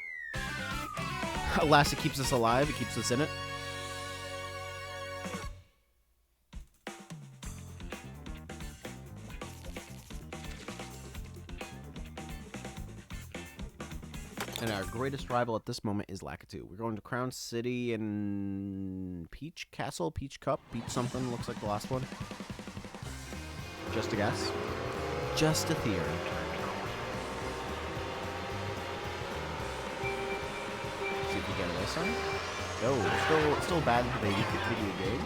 Alas, it keeps us alive. It keeps us in it. And our greatest rival at this moment is Lakitu. We're going to Crown City and Peach Castle, Peach Cup, Peach something. Looks like the last one. Just a guess. Just a theory. See if we get a race on. No, still bad for the video game.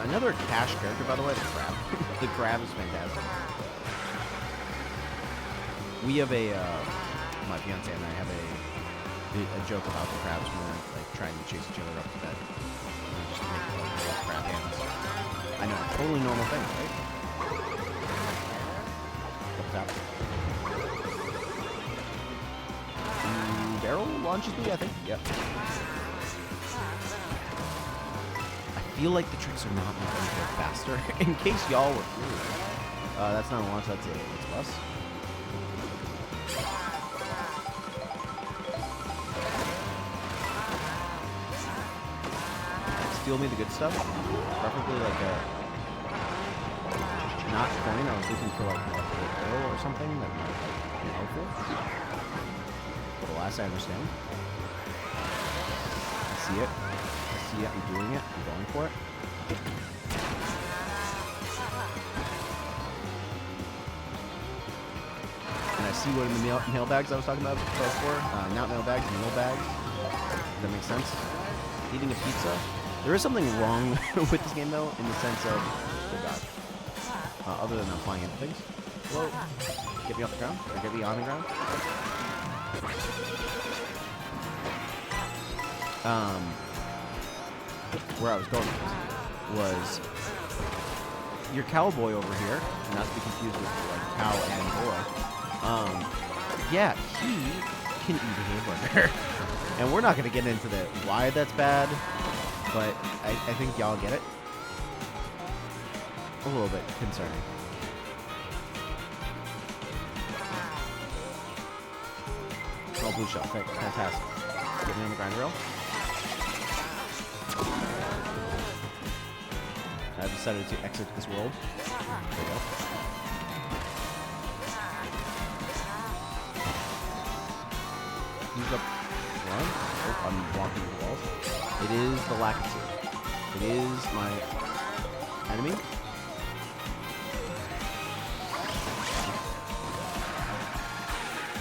Another cash character, by the way, the crab. The crab is fantastic. We have my fiance and I have a joke about the crabs when we're like trying to chase each other up to bed. We just make like little crab hands. I know, totally normal thing, right? What's up? Barrel launches me, I think. Yep. I feel like the tricks are not making me go faster. In case y'all were curious. That's not a launch, that's a bus. Steal me the good stuff. Preferably like a... not coin. I was looking for like a arrow or something that might like, be helpful. But alas, I understand. I see it. I see it. I'm doing it. I'm going for it. And I see what in the mailbags I was talking about before. Not mailbags, mailbags. Does that make sense? Eating a pizza. There is something wrong with this game, though, in the sense of, oh god, other than I'm flying into things. Hello? Get me off the ground? Or get me on the ground? Where I was going was your cowboy over here, not to be confused with like cow and boy. Yeah, he can eat a hamburger. And we're not going to get into the why that's bad, but I think y'all get it. A little bit concerning. Oh, blue shell. Fantastic. Get me on the grind rail. I've decided to exit this world. There we go. Use up one. Oh, I'm blocking the walls. It is the Lakitu. It is my enemy.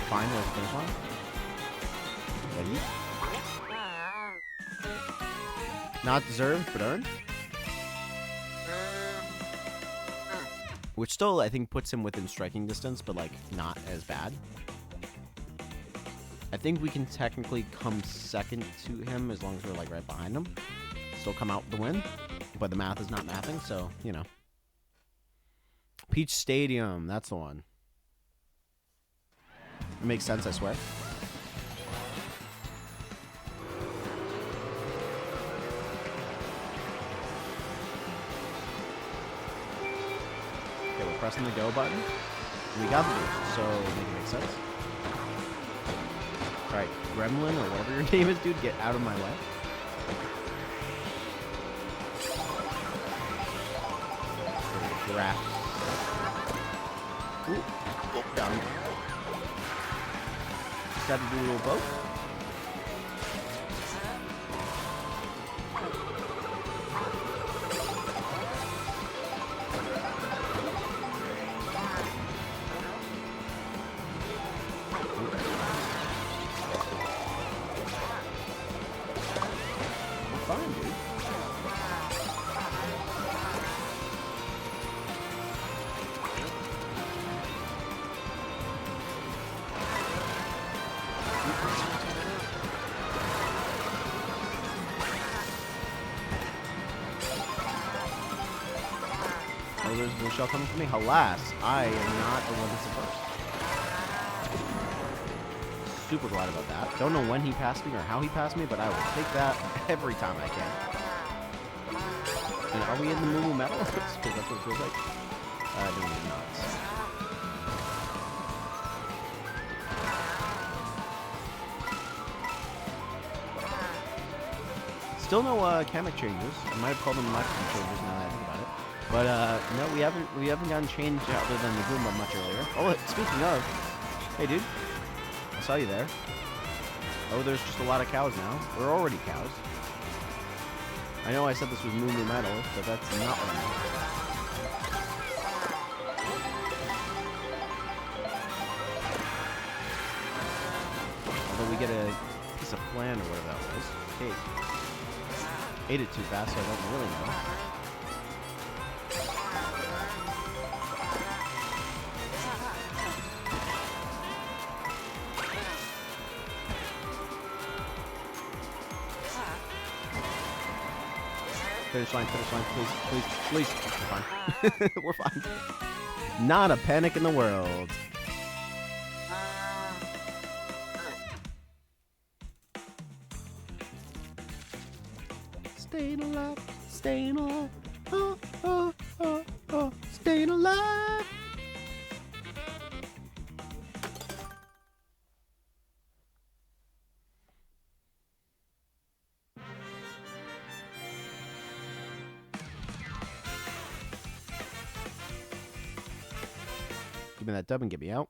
Fine, where's the finish line? Ready? Not deserved, but earned. Which still, I think, puts him within striking distance, but, like, not as bad. I think we can technically come second to him as long as we're, like, right behind him. Still come out with the win, but the math is not mathing, so, you know. Peach Stadium, that's the one. It makes sense, I swear. Pressing the go button. We got the boost, so make it make sense. Alright, Gremlin, or whatever your name is, dude, get out of my way. Giraffe. Ooh, oh, down. Just got to do a little boat. Oh, there's a blue shell coming for me. Alas, I am not the one that's the first. Super glad about that. Don't know when he passed me or how he passed me, but I will take that every time I can. And are we in the Moo Moo Metal? Because that's what it feels like. No, we're not. Still no Kamek changes. I might have called them electric changes now that I think about it. But no, we haven't gotten change other than the Goomba much earlier. Oh, speaking of, hey dude, I saw you there. Oh, there's just a lot of cows now. We're already cows. I know I said this was Moo Moo Metal, but that's not what I meant. Although we get a piece of flan or whatever that was. Cake. Ate it too fast, so I don't really know. Finish line, please, please, please. We're fine. We're fine. Not a panic in the world. Staying alive, staying alive, oh, oh, oh, oh, staying alive. Give me that dub and get me out.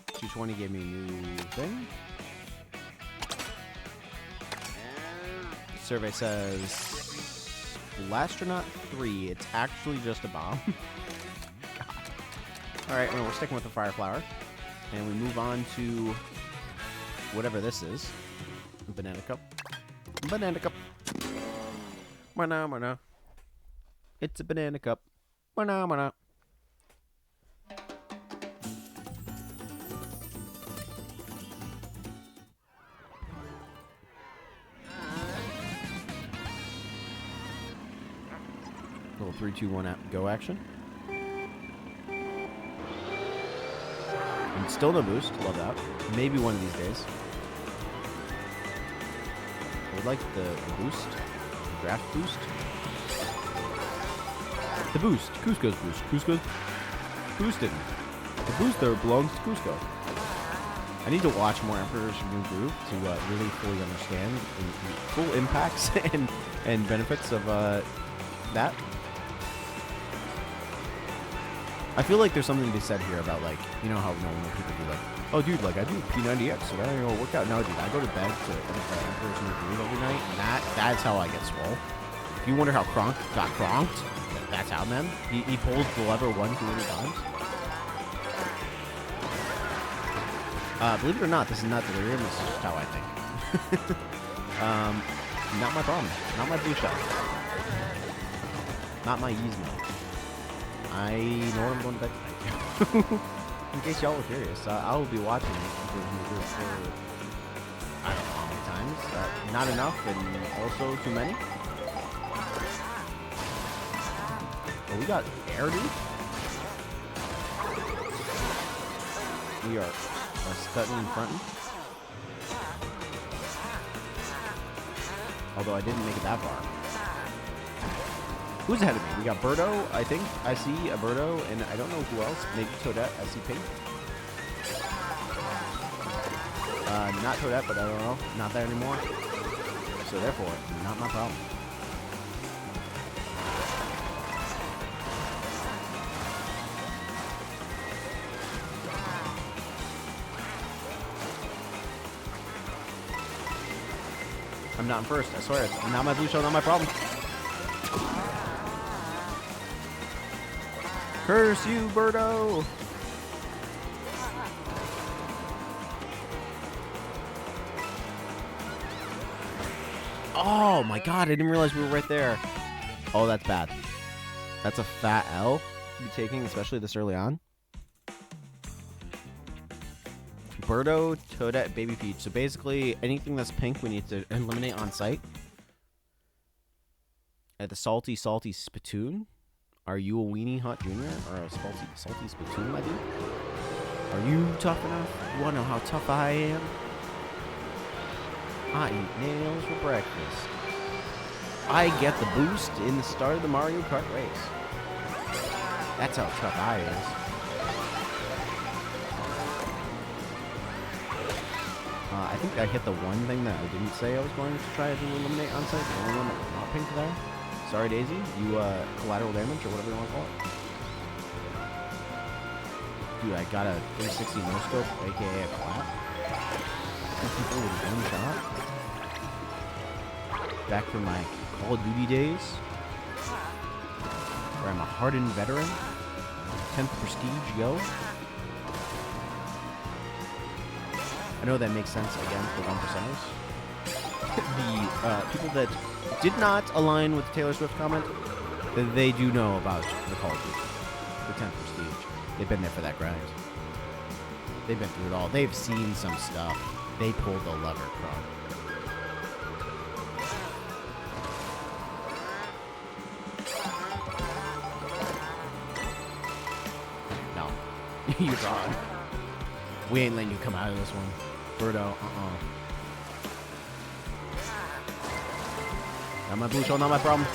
$220 gave me a new thing. Survey says Blastronaut 3. It's actually just a bomb. God. All right, well, we're sticking with the Fire Flower, and we move on to whatever this is. Banana cup. Banana cup. Mana. It's a banana cup. Mana. Little 3, 2, 1 go action. And still no boost. Love that. Maybe one of these days. I would like the boost. The draft boost. The boost. Cusco's boost. Cusco's boosted. The booster belongs to Cusco. I need to watch more Emperor's New Groove to really fully understand the full impacts and benefits of that. I feel like there's something to be said here about, like, you know how normal people do, like, oh, dude, like, I do P90X, and I work out. No, dude, I go to bed to Emperor's New Groove every night, and that's how I get swole. If you wonder how Kronk got cronked, that's how, man. He pulled the lever one too many times. Believe it or not, this is not delirium, this is just how I think. Not my problem. Not my blue shell. Not my Yzma. I know what I'm going to bed tonight. In case y'all were curious, I will be watching it for, I don't know how many times. Not enough, and also too many. Oh, we got air, dude. We are stuttering in front. Although I didn't make it that far. Who's ahead of me? We got Birdo, I think. I see a Birdo, and I don't know who else. Maybe Toadette. I see Pink. Not Toadette, but I don't know. Not there anymore. So therefore, not my problem. I'm not in first, I swear. It's not my blue shell, not my problem. Curse you, Birdo! Oh my god, I didn't realize we were right there. Oh, that's bad. That's a fat L to be taking, especially this early on. Birdo, Toadette, Baby Peach. So basically, anything that's pink we need to eliminate on sight. At the salty spittoon. Are you a weenie hot junior or a salty spittoon, my dude? Are you tough enough? You wanna know how tough I am? I eat nails for breakfast. I get the boost in the start of the Mario Kart race. That's how tough I is. I think I hit the one thing that I didn't say I was going to try to eliminate on site. The only one that was not pink there. Sorry, Daisy. You, collateral damage or whatever you want to call it. Dude, I got a 360 no-scope, aka a clap. 2 people with one shot. Back from my Call of Duty days. Where I'm a hardened veteran. 10th prestige, yo. I know that makes sense, again, for 1%ers. The people that did not align with the Taylor Swift comment, they do know about the Call of Duty, the 10th prestige. They've been there for that grind. They've been through it all. They've seen some stuff. They pulled the lever, Kron. No. You're gone. We ain't letting you come out of this one. Birdo, Not my blue shell, not my problem.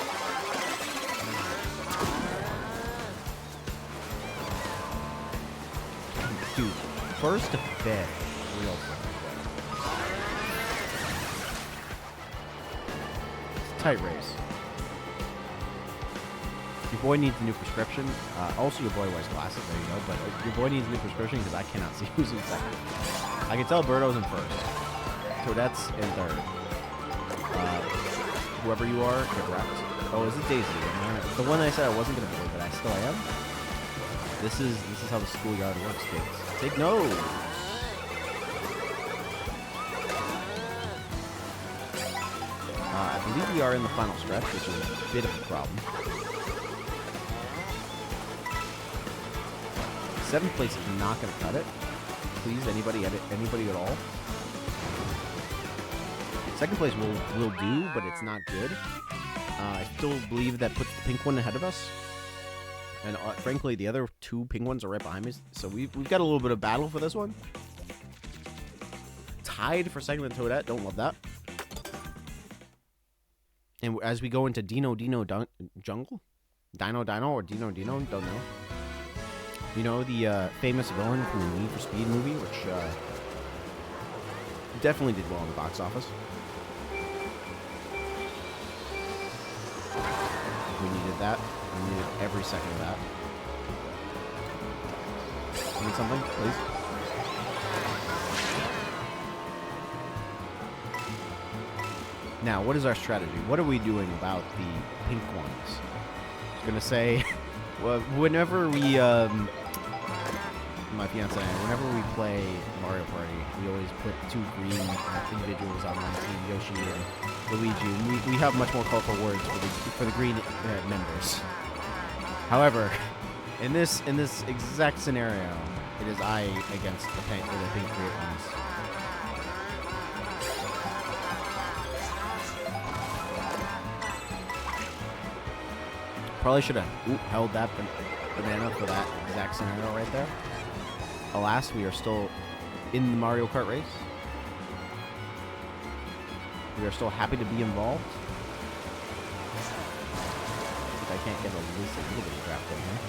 Dude, first to fifth. Real quick. tight race. Your boy needs a new prescription. Also, your boy wears glasses. There you go. But your boy needs a new prescription because I cannot see who's in second. I can tell Birdo's in first. Toadette's in third. Whoever you are, get wrecked. Oh, is it Daisy? The one I said I wasn't going to play, but I still am. This is how the schoolyard works, kids. Take notes. I believe we are in the final stretch, which is a bit of a problem. 7th place is not going to cut it. Please, anybody at all. 2nd place will do, but it's not good. I still believe that puts the pink one ahead of us. And frankly, the other 2 pink ones are right behind me. So we've got a little bit of battle for this one. Tied for 2nd with Toadette. Don't love that. And as we go into Dino Jungle? Dino or Dino, don't know. You know, the famous villain from the Need for Speed movie, which definitely did well in the box office. We needed that. We needed every second of that. Need something, please? Now, what is our strategy? What are we doing about the pink ones? I was gonna say, well, whenever we, my fiance and I, whenever we play Mario Party, we always put 2 green individuals on one team, Yoshi and Luigi. And we have much more colorful words for the green members. However, in this exact scenario, it is I against the pink green ones. Probably should have held that banana for that exact scenario right there. Alas, we are still in the Mario Kart race. We are still happy to be involved. I can't get at least a little bit of draft in here.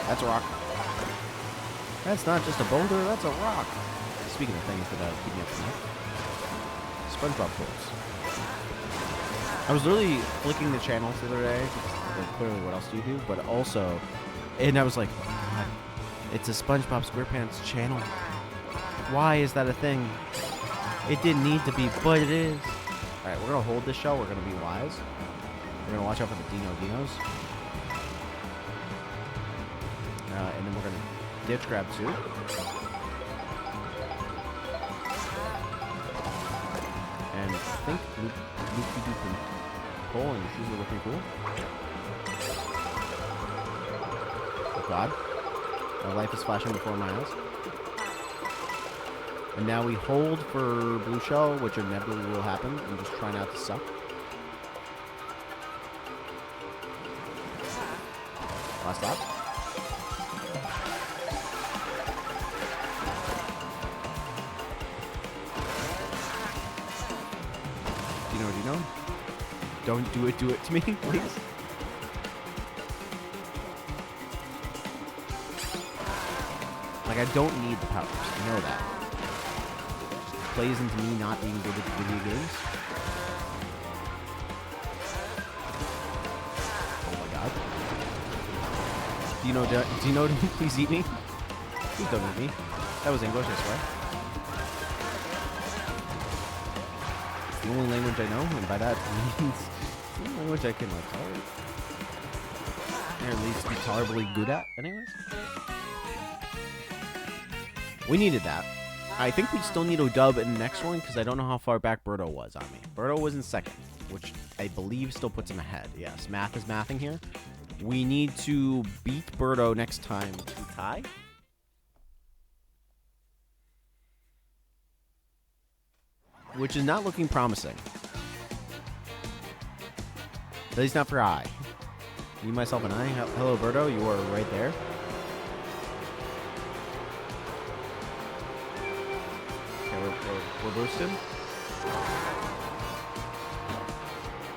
That's a rock. That's not just a boulder, that's a rock. Speaking of things that keep me up tonight. SpongeBob quotes. I was literally flicking the channels the other day. Like, clearly, what else do you do? But also, and I was like, God, it's a SpongeBob SquarePants channel. Why is that a thing? It didn't need to be, but it is. All right, we're gonna hold this shell. We're gonna be wise. We're gonna watch out for the Dinos. And then we're gonna ditch grab 2. And I think Loopy Doop and Cole and your shoes are looking cool. Oh God. My life is flashing before my eyes. And now we hold for blue shell, which inevitably will happen, and just try not to suck. Last lap. Dino. Don't do it to me, please. Like, I don't need the powers. You know that. It plays into me not being good at video games. Oh my God. Dino, please eat me. Please don't eat me. That was English, I swear. The only language I know, and by that means the only language I can like tolerate. Or at least be tolerably good at, anyways. We needed that. I think we still need a dub in the next one because I don't know how far back Birdo was on me. Birdo was in 2nd, which I believe still puts him ahead. Yes, math is mathing here. We need to beat Birdo next time to tie. Which is not looking promising. At least not for I. Me, myself, and I. Hello, Birdo. You are right there. Okay, we're boosted.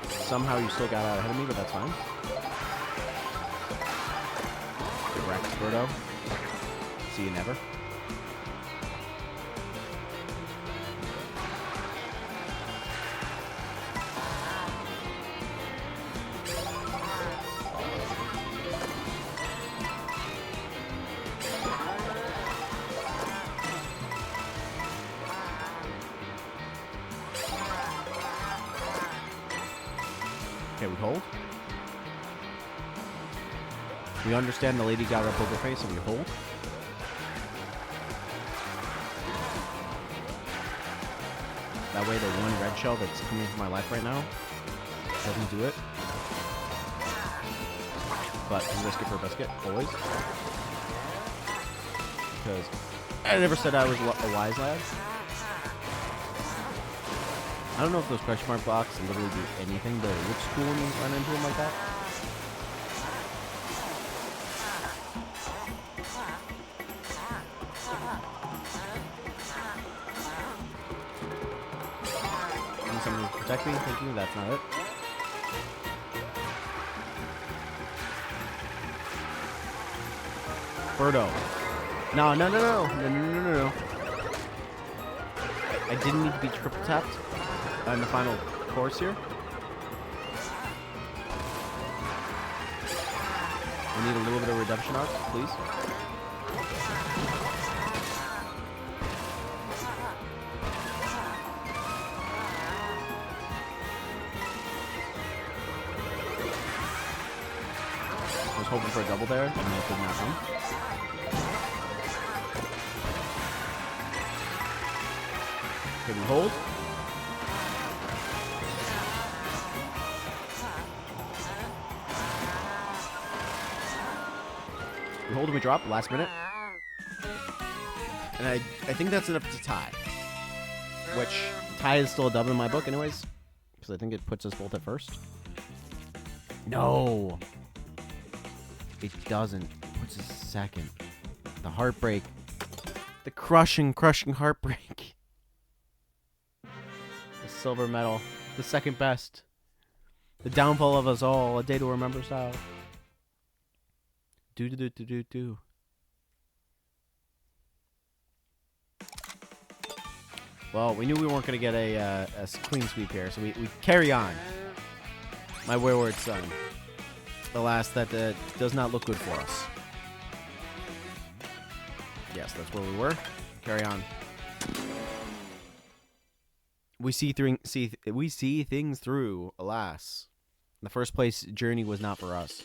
Somehow you still got out ahead of me, but that's fine. Get wrecked, Birdo. See you never. we hold. We understand the Lady Gaga poker face, and we hold. That way the one red shell that's coming from my life right now doesn't do it. But we risk it for a biscuit, always. Because I never said I was a wise lad. I don't know if those question mark blocks literally do anything, but it looks cool when you run into them like that. Need something to protect me, thank you, that's not it. Birdo. No. I didn't need to be triple tapped in the final course here. I need a little bit of redemption arc, please. I was hoping for a double there, and it did not come. Can we hold? We hold and we drop last minute. And I think that's enough to tie. Which, tie is still a dub in my book anyways. Because I think it puts us both at first. No! It doesn't. It puts us second. The heartbreak. The crushing heartbreak. The silver medal. The second best. The downfall of us all. A day to remember style. Do. Well, we knew we weren't going to get a clean sweep here, so we carry on. My wayward son. Alas, that does not look good for us. Yes, that's where we were. Carry on. We see things through, alas. The first place journey was not for us.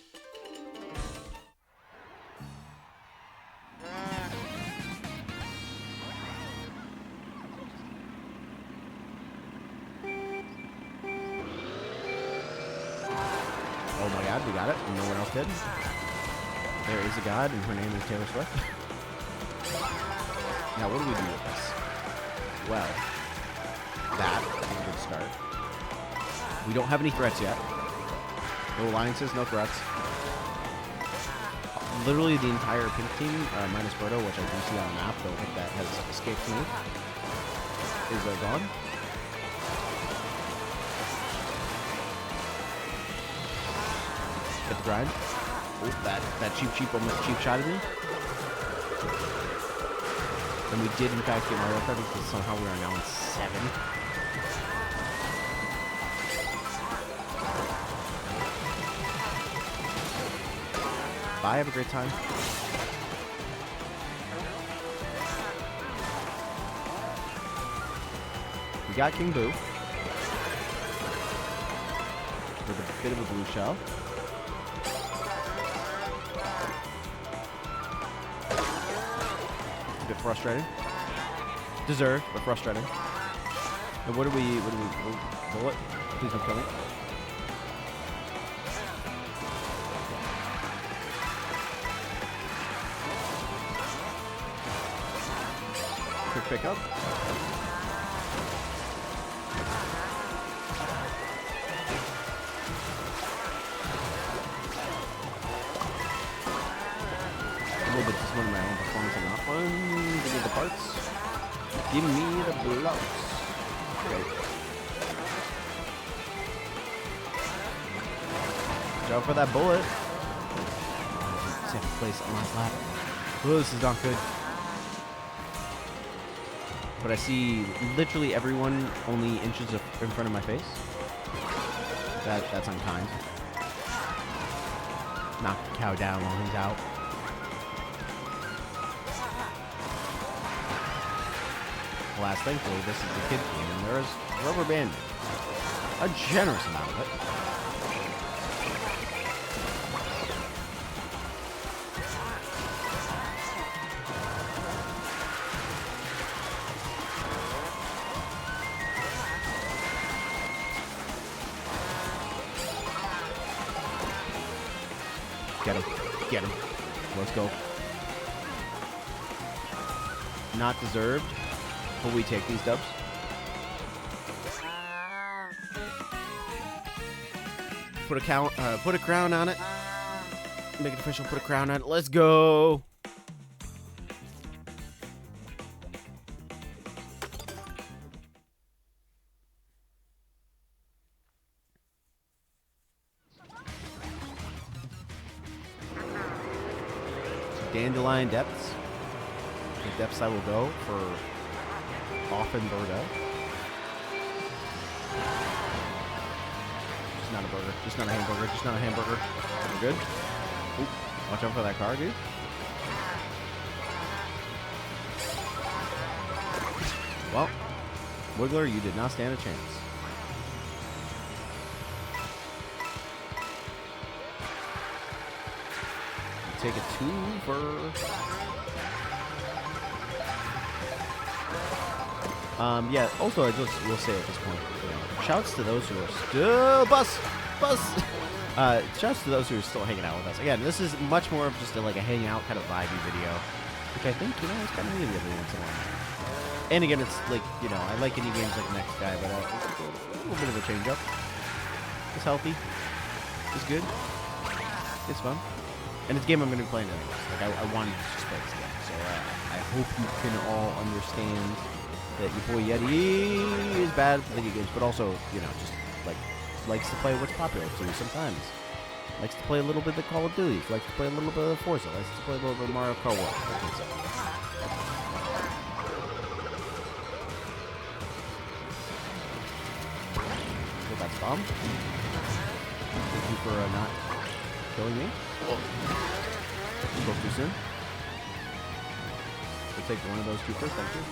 Oh my god, we got it, and no one else did. There is a god, and her name is Taylor Swift. Now, what do we do with this? Well, that is a good start. We don't have any threats yet. No alliances, no threats. Literally the entire pink team, minus Birdo, which I do see on the map, though I think that has escaped me, is gone. Get the grind. Oh, that cheap almost cheap shot at me. And we did in fact get Mario Karted because somehow we are now in 7. Bye, have a great time. We got King Boo. With a bit of a blue shell. A bit frustrating. Deserved, but frustrating. And what do we bullet? Please don't kill me. Quick pickup. A little bit disappointed in my own performance on that one. Give me the parts. Give me the blocks. Okay. Go for that bullet. Second place on my lap. Oh, this is not good. But I see literally everyone only inches in front of my face. That's unkind. Knock the cow down while he's out. Alas, thankfully, this is the kid game, and there is rubber banding. A generous amount of it. Get him. Get him. Let's go. Not deserved, but we take these dubs. Put a crown on it. Make it official. Put a crown on it. Let's go. Dandelion depths. The depths I will go for often Birdo. Just not a burger. Just not a hamburger. Just not a hamburger. We're good. Ooh, watch out for that car, dude. Well, Wiggler, you did not stand a chance. Take a 2 for... yeah, also I just will say at this point, shouts to those who are still... Bus! Shouts to those who are still hanging out with us. Again, this is much more of just like a hangout kind of vibey video, which I think, is kind of needed every once in a while. And again, it's like, I like indie games like Next Guy, but it's a little bit of a change-up. It's healthy. It's good. It's fun. And it's a game I'm going to be playing anyways. Like, I wanted to just play this game. So I hope you can all understand that your boy Yeti is bad at video games, but also, just, likes to play what's popular too sometimes. Likes to play a little bit of Call of Duty. Likes to play a little bit of Forza. Likes to play a little bit of Mario Kart World. So that's bomb. Thank you for not killing me. Spoke too soon. We'll take one of those two first, thank you.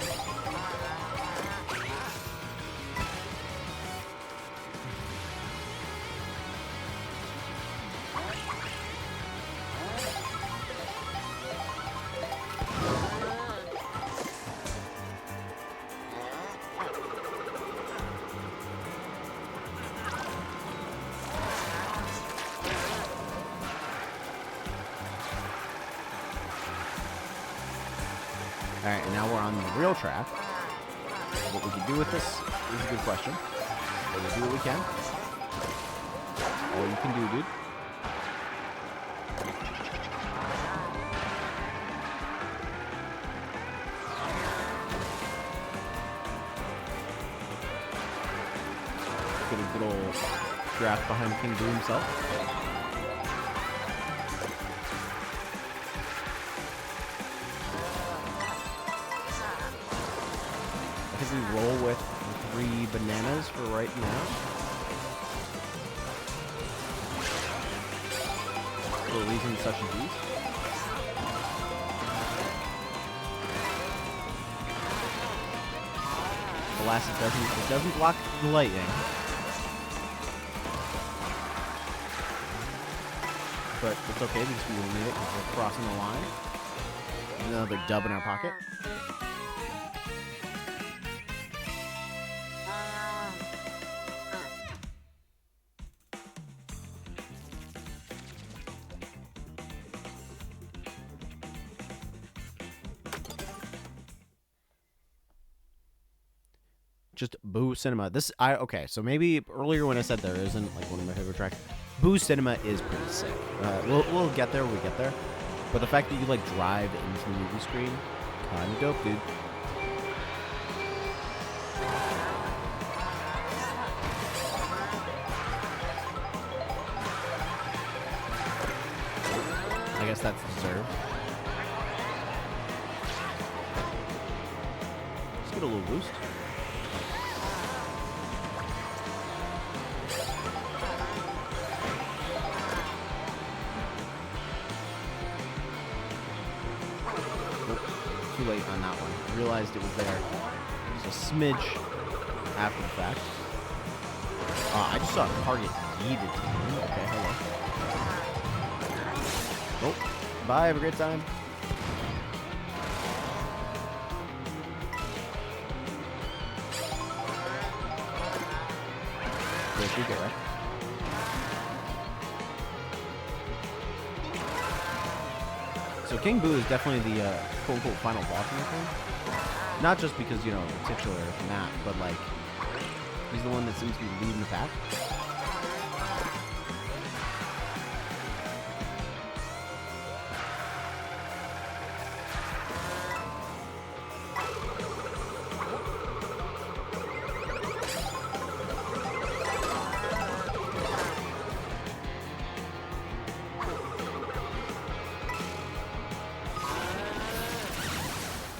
Alright, and now we're on the real track. What we can do with this is a good question. But we'll do what we can. All you can do, dude. Get a good old draft behind King Boo himself. We roll with 3 bananas for right now. For reasons such as these. Alas, it doesn't block the lightning. But it's okay because we will need it because we're crossing the line. Another dub in our pocket. Just Boo Cinema. Okay, so maybe earlier when I said there isn't like one of my favorite tracks, Boo Cinema is pretty sick. We'll get there when we get there. But the fact that you like drive into the movie screen, kind of dope, dude. I guess that's deserved. Let's get a little boost. Too late on that one. I realized it was there. Just a smidge after the fact. I just saw a target yeeted to me. Okay, hello. Oh, bye. Have a great time. Great, you get right. So King Boo is definitely the quote-unquote final boss in this game. Not just because, you know, the titular map, but like, he's the one that seems to be leading the pack.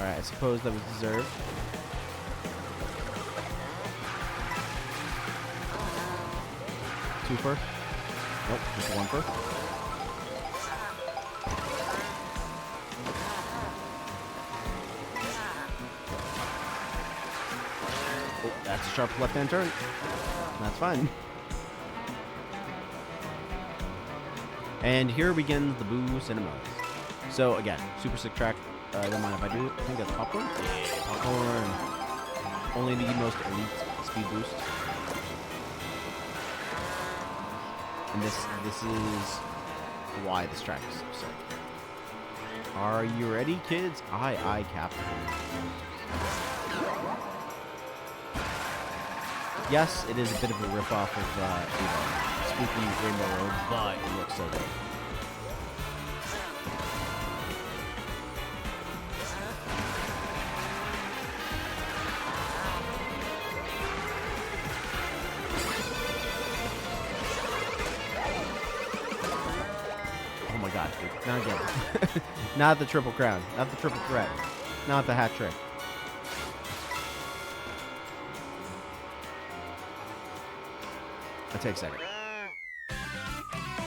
Alright, I suppose that was deserved. Two for? Nope, just one for. Oh, that's a sharp left-hand turn. That's fine. And here begins the Boo Cinemas. So again, super sick track. Don't mind if I do. I think that's popcorn. Yeah, popcorn. Only the most elite speed boost. And this is why this track is so sick. Are you ready, kids? Aye, Captain. Yes, it is a bit of a ripoff of spooky Rainbow Road, but it looks so good. God, dude. Not again. Not the triple crown. Not the triple threat. Not the hat trick. That takes a second.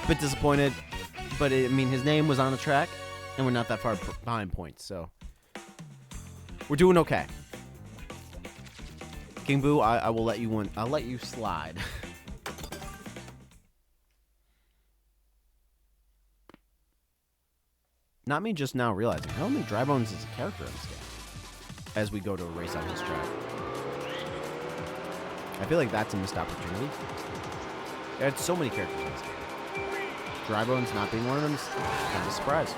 Bit disappointed, but I mean, his name was on the track, and we're not that far behind points, so we're doing okay. King Boo, I will let you win. I'll let you slide. Not me just now realizing, I don't think Dry Bones is a character in this game. As we go to a race on his track. I feel like that's a missed opportunity. There's so many characters in this game. Dry Bones not being one of them is kind of a surprise.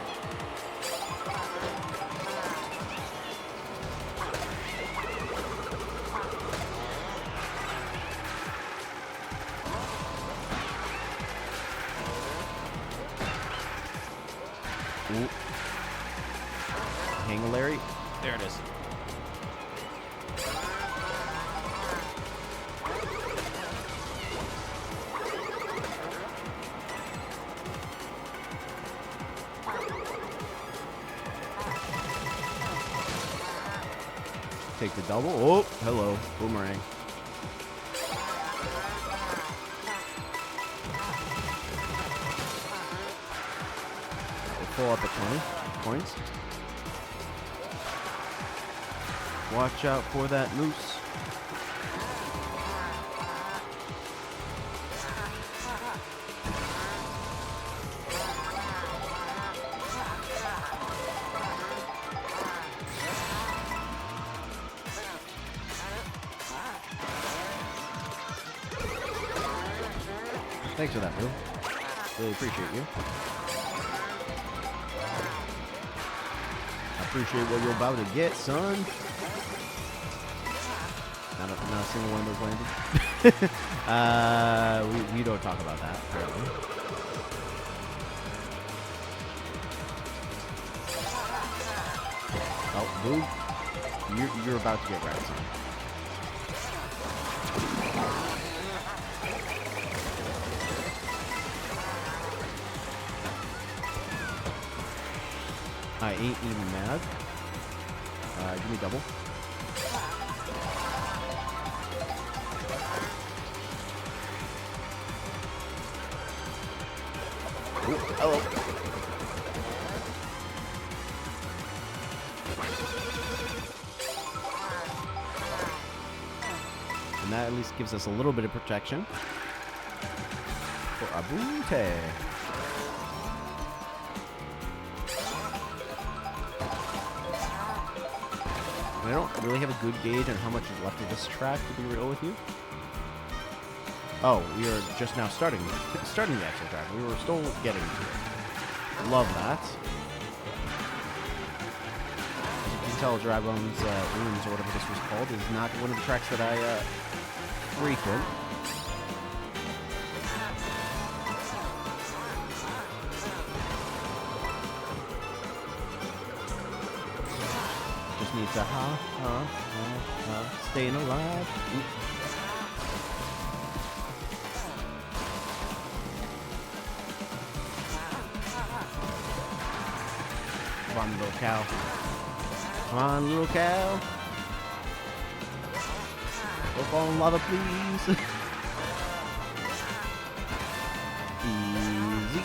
Ooh. Hang-a-Larry. There it is. Take the double. Oh, hello. Boomerang. Full up at 20 points. Watch out for that moose. Thanks for that, Boo. Really appreciate you. Appreciate what you're about to get, son. Not a single one of those landed. We don't talk about that, apparently. Oh, Boo, you're about to get wrecked, son. I ain't even mad. Give me double. Ooh, hello. And that at least gives us a little bit of protection for Abunte. I don't really have a good gauge on how much is left of this track, to be real with you. Oh, we are just now starting the actual track. We were still getting to it. Love that. tell, Dry Bones Ruins, or whatever this was called, is not one of the tracks that I frequent. Just need to staying alive. Ooh. Come on, little cow. Come on, little cow. Don't fall in lava, please. Easy.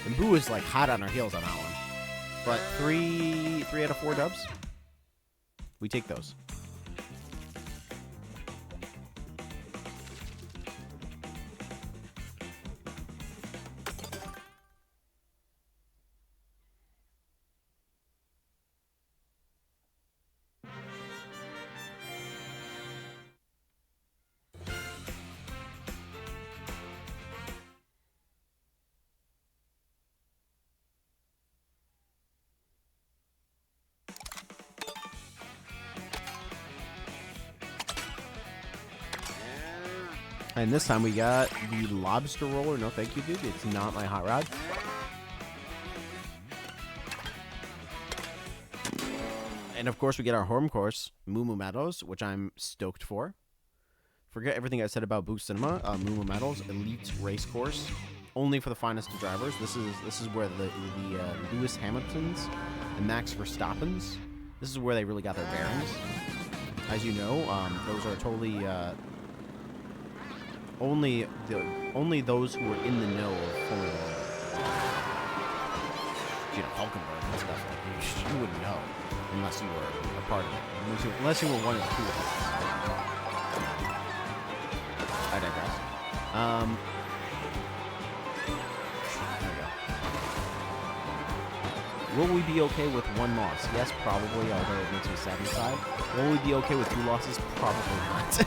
And Boo is like hot on her heels on that one. But three out of 4 dubs. We take those. And this time we got the lobster roller. No, thank you, dude. It's not my hot rod. And of course, we get our home course, Moo Moo Meadows, which I'm stoked for. Forget everything I said about Boo Cinema. Moo Moo Meadows, elite race course, only for the finest of drivers. This is where the Lewis Hamiltons and Max Verstappens. This is where they really got their bearings. As you know, those are totally. Only those who are in the know of Formula 1. You know, Hulkenberg and stuff like that. You wouldn't know unless you were a part of it. Unless you were one of the 2 of us. I digress. There we go. Will we be okay with 1 loss? Yes, probably, although it makes me sad inside. Will we be okay with 2 losses? Probably not.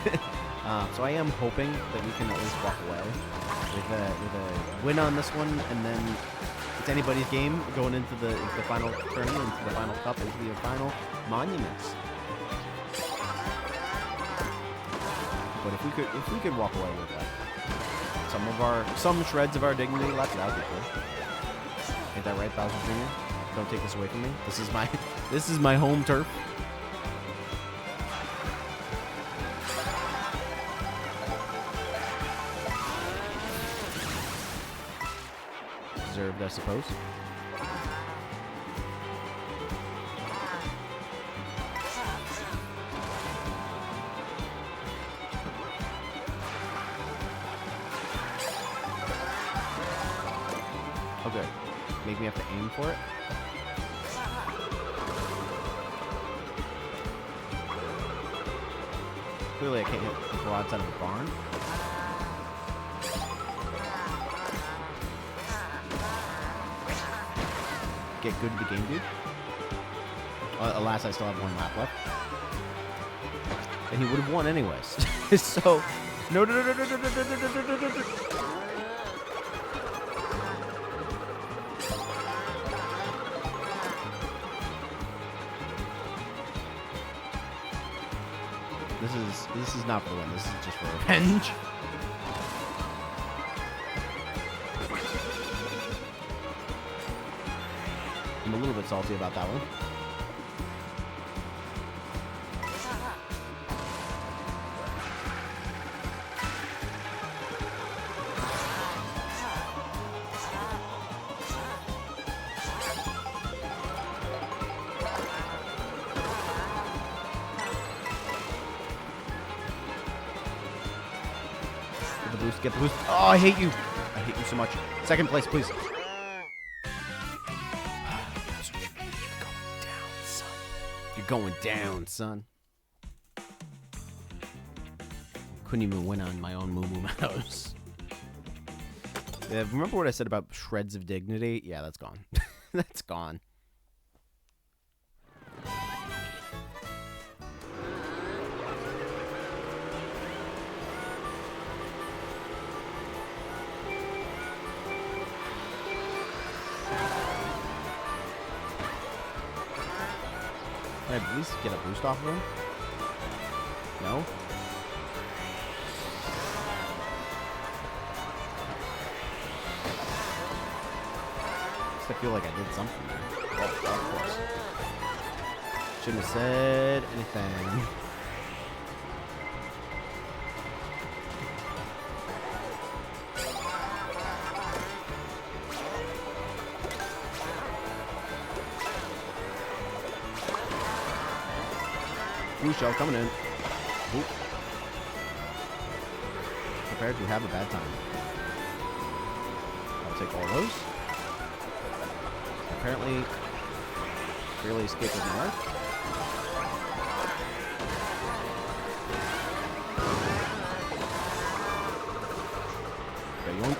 So I am hoping that we can at least walk away with a win on this one, and then it's anybody's game going into the final tournament, into the final cup, into the final monuments. But if we could walk away with like some shreds of our dignity left, that would be cool. Ain't that right, Bowser Jr.? Don't take this away from me. This is my home turf. Deserved, I suppose. Okay. Make me have to aim for it. Clearly I can't hit the broadside of the barn. Get good at the game, dude. Alas, I still have 1 lap left. And he would have won anyways. So, no. This is not for the win. This is just for revenge. I'm a little bit salty about that one. Get the boost. Oh, I hate you. I hate you so much. 2nd place, please. You're going down, son. Couldn't even win on my own Moo Moo Meadows. Yeah, remember what I said about shreds of dignity? Yeah, that's gone. That's gone. Can I at least get a boost off of him? No? I feel like I did something there. Oh, of course. Shouldn't have said anything. Blue shell coming in. Oop. Prepare to have a bad time. I'll take all those. Apparently, barely escaped with my life. Okay, yoink.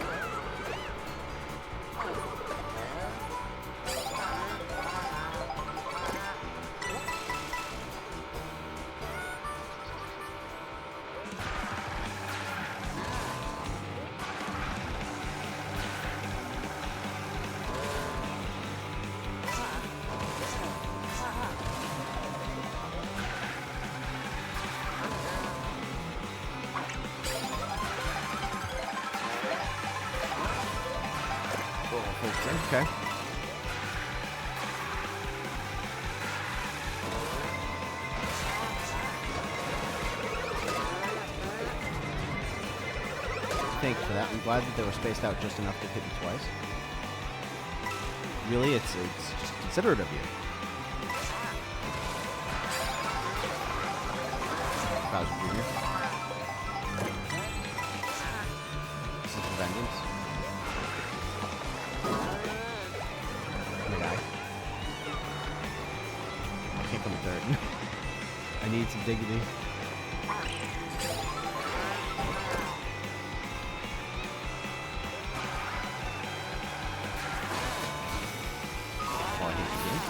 Okay. Thanks for that. I'm glad that they were spaced out just enough to hit me twice. Really, it's just considerate of you. Bowser Jr. This is vengeance. Can't come third. I need some dignity. Oh, I hate the game.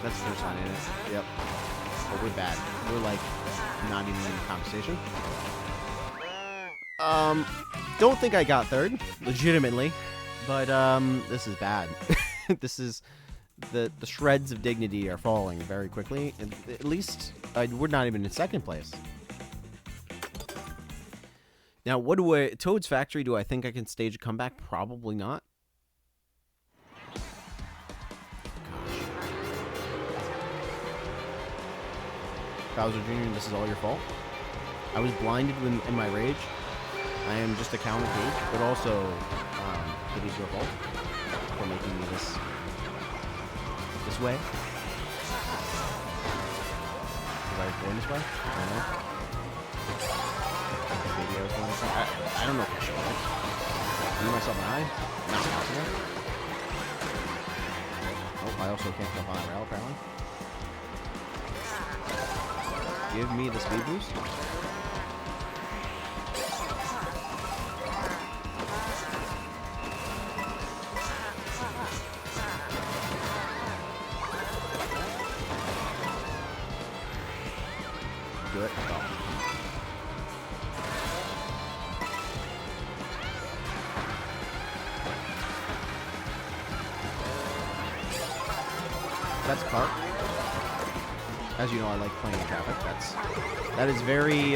That's the first line in it. Yep. But we're bad. We're like not even in conversation. Don't think I got third, legitimately. But, this is bad. This is... The shreds of dignity are falling very quickly. At least, we're not even in second place. Now, what do I... Toad's Factory, do I think I can stage a comeback? Probably not. Gosh. Bowser Jr., this is all your fault. I was blinded in my rage. I am just a counter page, but also... it is your fault for making me this way. Was I going this way? I don't know. Maybe I was going this way. I don't know if I should. Do myself an eye? Not possible. Oh, I also can't jump on that rail, apparently. Give me the speed boost. Do it. Oh. That's Cart. As you know, I like playing in traffic. That is very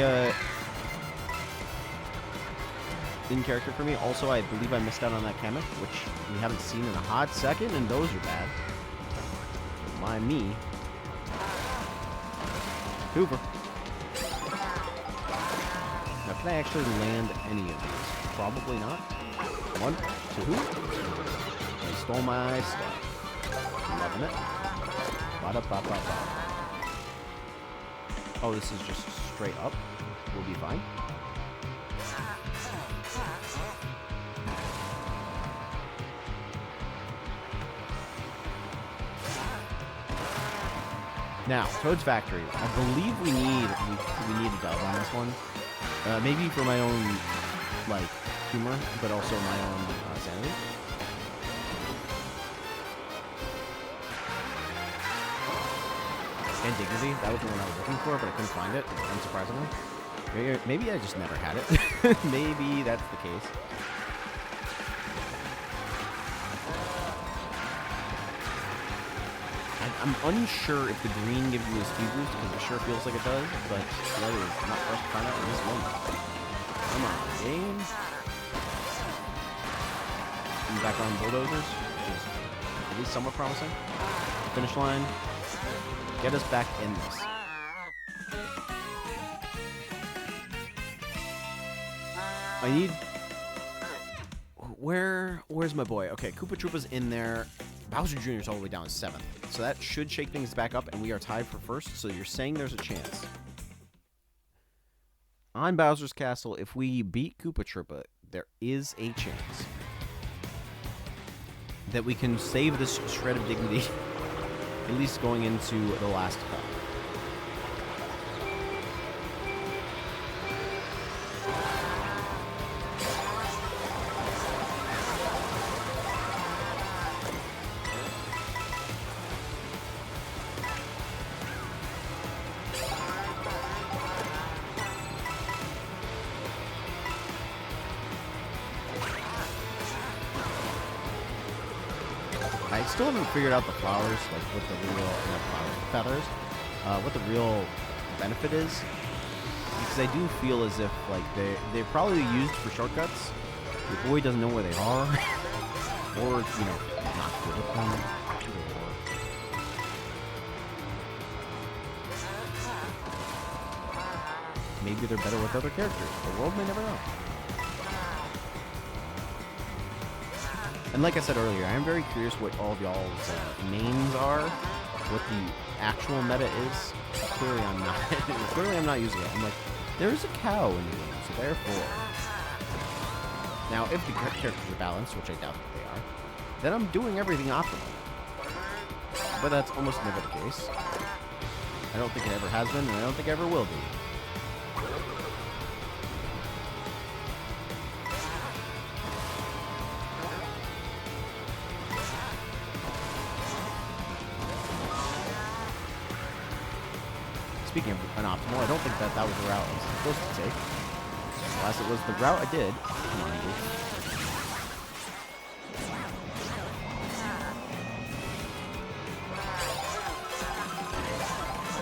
in character for me. Also, I believe I missed out on that Kamek, which we haven't seen in a hot second, and those are bad. Mind me. Hoover. Now, can I actually land any of these? Probably not. 1, 2. They stole my stuff. Loving it. Ba-da-ba-ba-ba. Oh, this is just straight up. We'll be fine. Now, Toad's Factory. I believe we need a dub on this one. Maybe for my own, like, humor, but also my own sanity. And dignity. That was the one I was looking for, but I couldn't find it, unsurprisingly. Maybe I just never had it. Maybe that's the case. I'm unsure if the green gives you a speed boost, because it sure feels like it does, but that is not for us to find out in this moment. Come on, game. And background bulldozers, which is at least somewhat promising. Finish line. Get us back in this. I need... Where's my boy? Okay, Koopa Troopa's in there. Bowser Jr. is all the way down to 7th. So that should shake things back up, and we are tied for 1st, so you're saying there's a chance. On Bowser's Castle, if we beat Koopa Troopa, there is a chance that we can save this shred of dignity, at least going into the last cup. I still haven't figured out the flowers, like what the real feathers, what the real benefit is, because I do feel as if like they're probably used for shortcuts. Your boy doesn't know where they are, or not good at them. Maybe they're better with other characters. The world may never know. And like I said earlier, I am very curious what all of y'all's names are, what the actual meta is. Clearly I'm not. Clearly I'm not using it. I'm like, there's a cow in the game, so therefore. Now, if the characters are balanced, which I doubt that they are, then I'm doing everything optimally. But that's almost never the case. I don't think it ever has been, and I don't think it ever will be. Speaking of unoptimal, I don't think that was the route I was supposed to take. Unless it was the route I did. Come on, dude.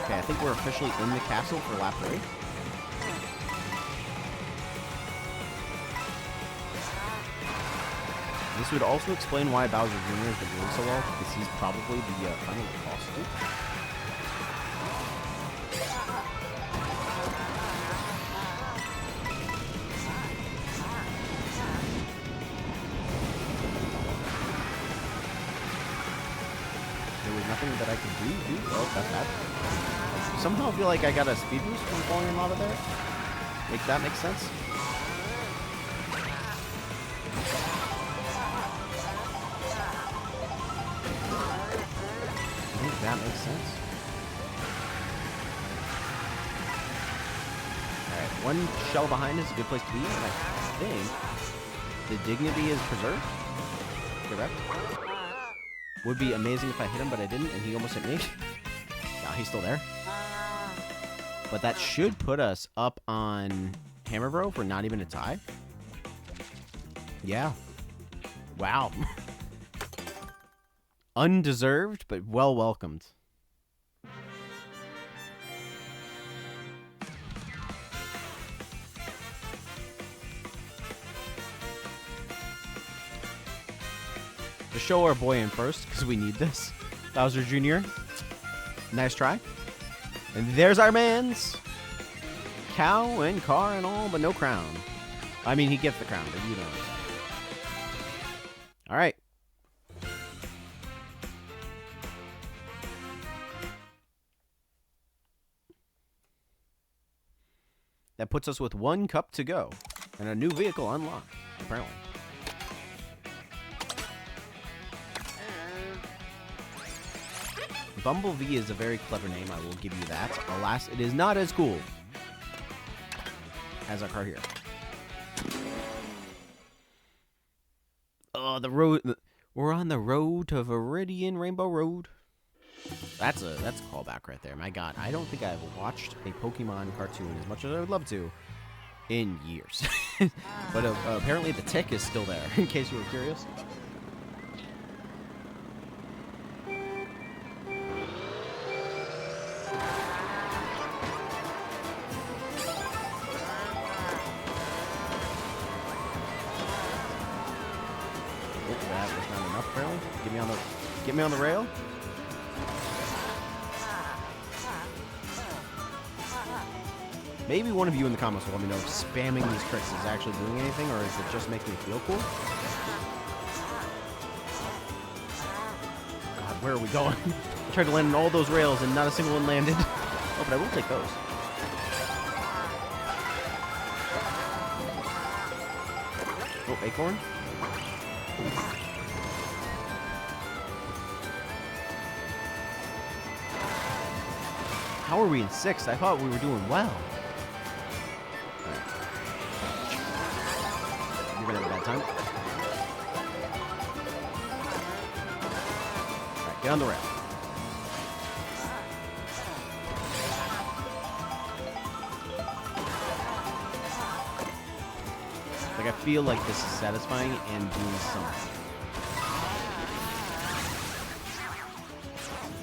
Okay, I think we're officially in the castle for lap 3. This would also explain why Bowser Jr. has been doing so well, because he's probably the final boss dude. Nothing that I can do. Oh, that's bad. Somehow I feel like I got a speed boost from falling in lava there. Make that make sense? I think that makes sense. Alright, one shell behind is a good place to be, and I think the dignity is preserved. Correct? Would be amazing if I hit him, but I didn't, and he almost hit me. No, he's still there. But that should put us up on Hammer Bro for not even a tie. Yeah. Wow. Undeserved, but well welcomed. To show our boy in first, because we need this. Bowser Jr. Nice try. And there's our man's cow and car and all, but no crown. I mean, he gets the crown, but you know. All right. That puts us with 1 cup to go and a new vehicle unlocked, apparently. Bumblebee is a very clever name, I will give you that. Alas, it is not as cool as our car here. Oh, the road. We're on the road to Viridian Rainbow Road. That's a callback right there. My God, I don't think I've watched a Pokemon cartoon as much as I would love to in years. But apparently the tick is still there, in case you were curious. that was not enough, apparently. Get me on the rail. Maybe one of you in the comments will let me know if spamming these tricks is actually doing anything, or is it just making me feel cool? God, where are we going? I tried to land on all those rails and not a single one landed. Oh, but I will take those. Oh, acorn. How are we in 6th? I thought we were doing well. You're gonna have a bad time. Alright, get on the rail. Like, I feel like this is satisfying and doing something.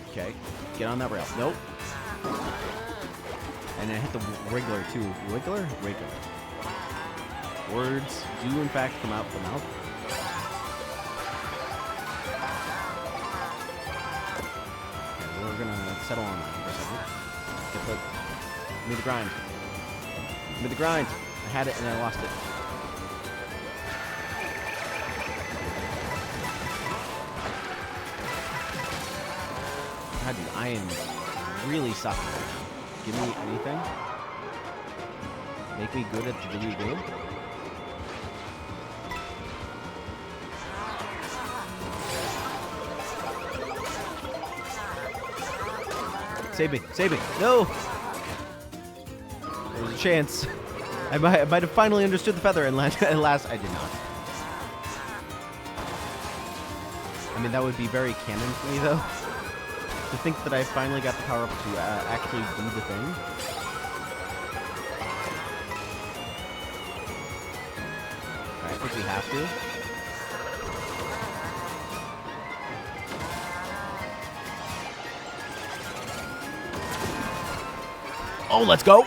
Okay, get on that rail. Nope. And then I hit the Wriggler too. Wiggler? Wriggler. Words do in fact come out the mouth. Okay, we're gonna settle on that for a second. Give me the grind. Give me the grind. I had it and I lost it. God, dude, I am really sucking. Give me anything. Make me good at the video game. Save me. Save me. No! There was a chance. I might have finally understood the feather, and at last I did not. I mean, that would be very canon for me, though. To think that I finally got the power up to actually do the thing. Alright, I think we have to. Oh, let's go!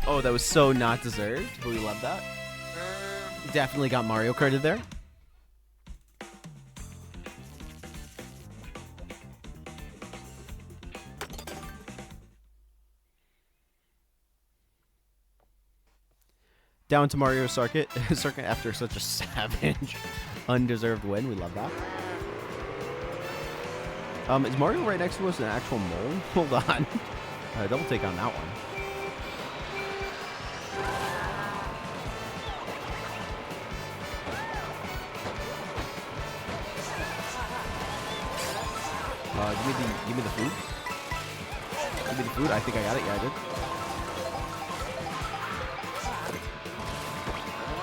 Oh, that was so not deserved, but we love that. Definitely got Mario Karted there. Down to Mario Circuit after such a savage, undeserved win. We love that. Is Mario right next to us an actual mole? Hold on. Double take on that one. Give me the food. Give me the food. I think I got it. Yeah, I did.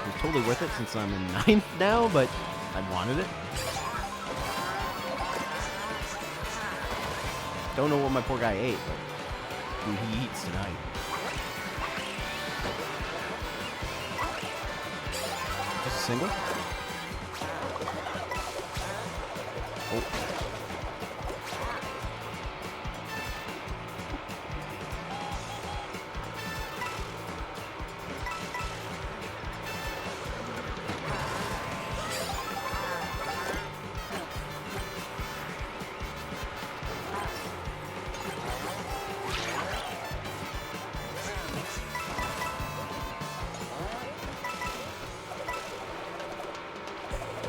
It's totally worth it since I'm in 9th now, but I wanted it. Don't know what my poor guy ate, but who he eats tonight. Just a single? Oh.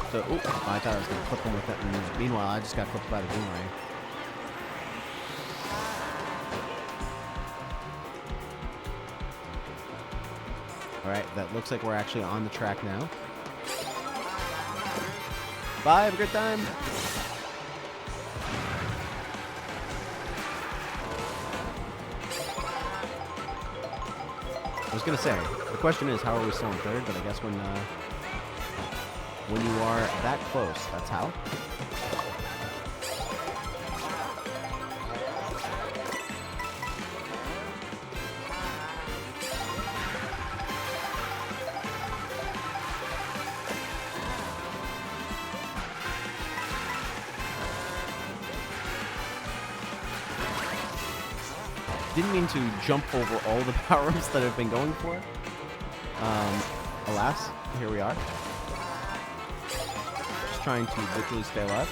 So, oh, I thought I was going to clip him with it. And meanwhile, I just got clipped by the boomerang. Alright, that looks like we're actually on the track now. Bye, have a good time. I was going to say, the question is, how are we still in 3rd? But I guess when you are that close, that's how. Didn't mean to jump over all the power-ups that I've been going for. Alas, here we are. trying to literally stay alive.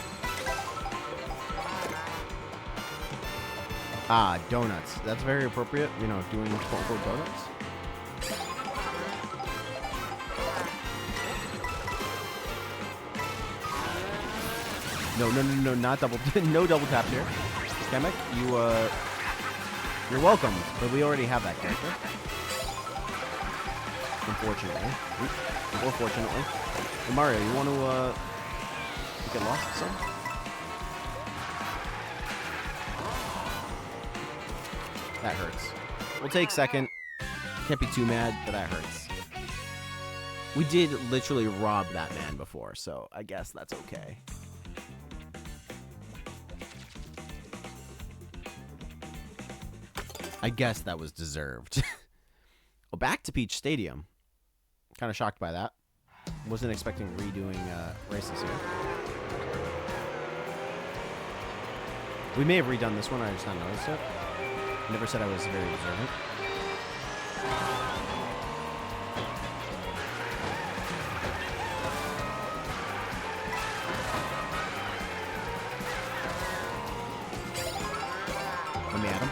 Ah, donuts. That's very appropriate, you know, doing quote-unquote donuts. No, not double, no double tap here. Kamek, you're welcome, but we already have that character. Unfortunately. Or fortunately. Hey, Mario, you want to, get lost some? That hurts. We'll take second. Can't be too mad, but that hurts. We did literally rob that man before, so I guess that's okay. I guess that was deserved. Well, back to Peach Stadium. Kind of shocked by that. Wasn't expecting redoing races here. We may have redone this one, I just not noticed it. Never said I was very observant. Let me at him.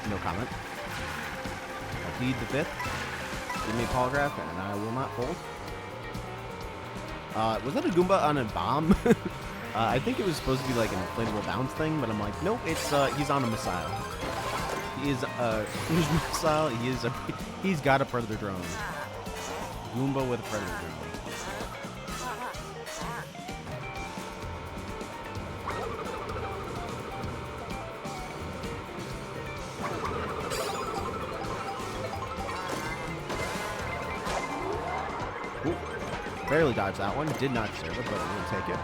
No comment. I'll plead the fifth. Give me a polygraph and I will not fold. Was that a Goomba on a bomb? I think it was supposed to be like an inflatable bounce thing, but I'm like, nope, it's he's on a missile. He is a huge missile. He's got a predator drone. Goomba with a predator drone. Barely dodged that one. Did not deserve it, but we'll take it.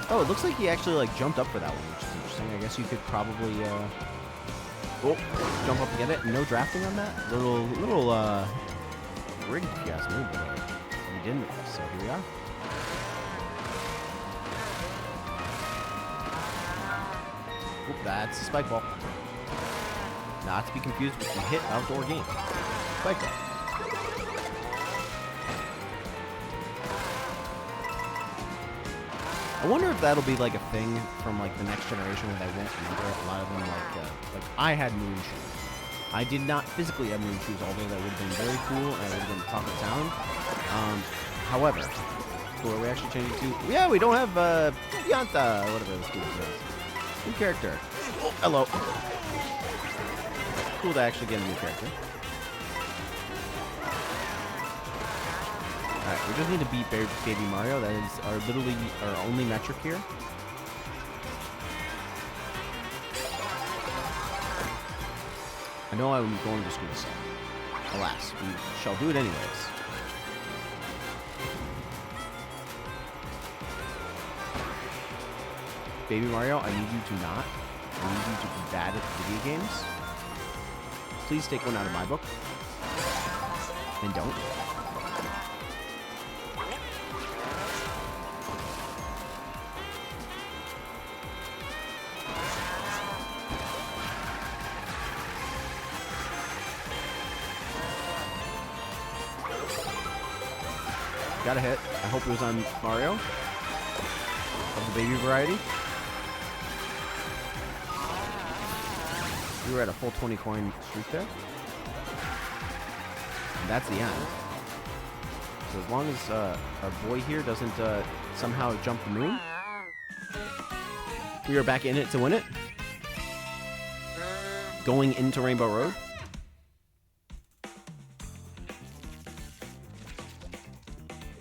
Oh, it looks like he actually like jumped up for that one, which is interesting. I guess you could probably oh, jump up and get it. No drafting on that. Little rigged, if you ask me, but we didn't. So here we are. Oop, that's a spike ball. Not to be confused with the hit outdoor game. Spike ball. I wonder if that'll be like a thing from like the next generation where they won't remember a lot of them like I had moon shoes. I did not physically have moon shoes, although that would have been very cool and I would have been top of town. However, so are we actually changing to? Yeah, we don't have Yanta, whatever this dude is. New character. Oh, hello. Cool to actually get a new character. Alright, we just need to beat Baby Mario. That is literally our only metric here. I know I'm going to screw this up. Alas, we shall do it anyways. Baby Mario, I need you to not. I need you to be bad at video games. Please take one out of my book. And don't. Got a hit. I hope it was on Mario. Of the baby variety. We were at a full 20 coin streak there. And that's the end. So as long as our boy here doesn't somehow jump the moon, we are back in it to win it. Going into Rainbow Road.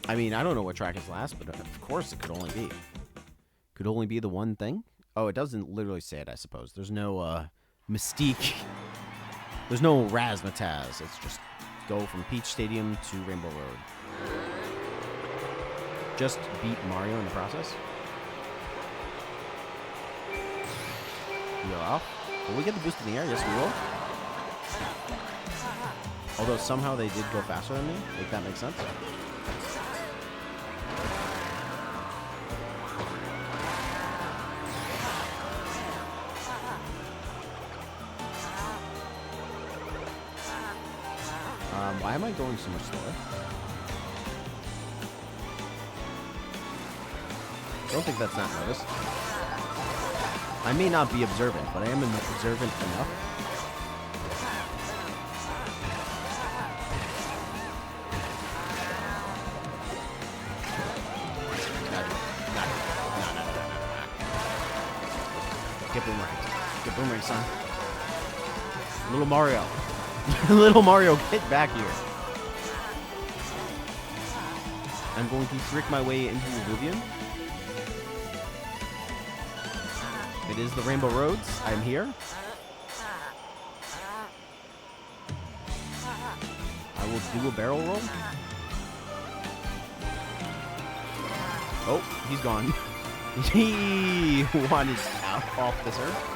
I mean, I don't know what track is last, but of course it could only be. Could only be the one thing? Oh, it doesn't literally say it, I suppose. There's no mystique. There's no razzmatazz. It's just go from Peach Stadium to Rainbow Road. just beat Mario in the process. We are off. Will we get the boost in the air? Yes, we will. Although somehow they did go faster than me. Make that make sense. Why am I going so much slower? I don't think that's not noticed. I may not be observant, but I am observant enough. Get boomerang. Get boomerang, son. Little Mario. Little Mario, get back here. I'm going to trick my way into Oblivion. It is the Rainbow Roads. I'm here. I will do a barrel roll. Oh, he's gone. He wanted out off this earth.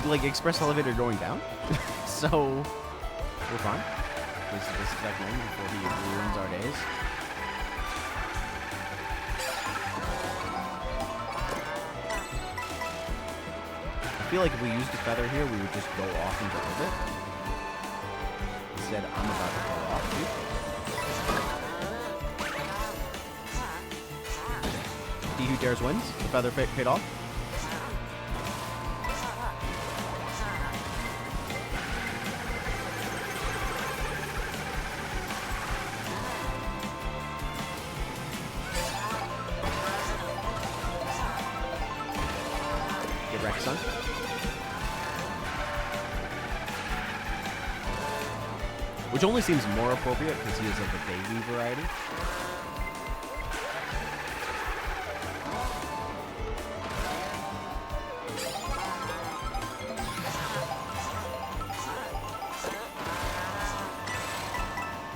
Like express elevator going down. So we're fine. This exact moment before he ruins our days. I feel like if we used a feather here, we would just go off into orbit. Instead, I'm about to fall off, dude. He who dares wins. The feather paid off. Son. Which only seems more appropriate because he is of the baby variety.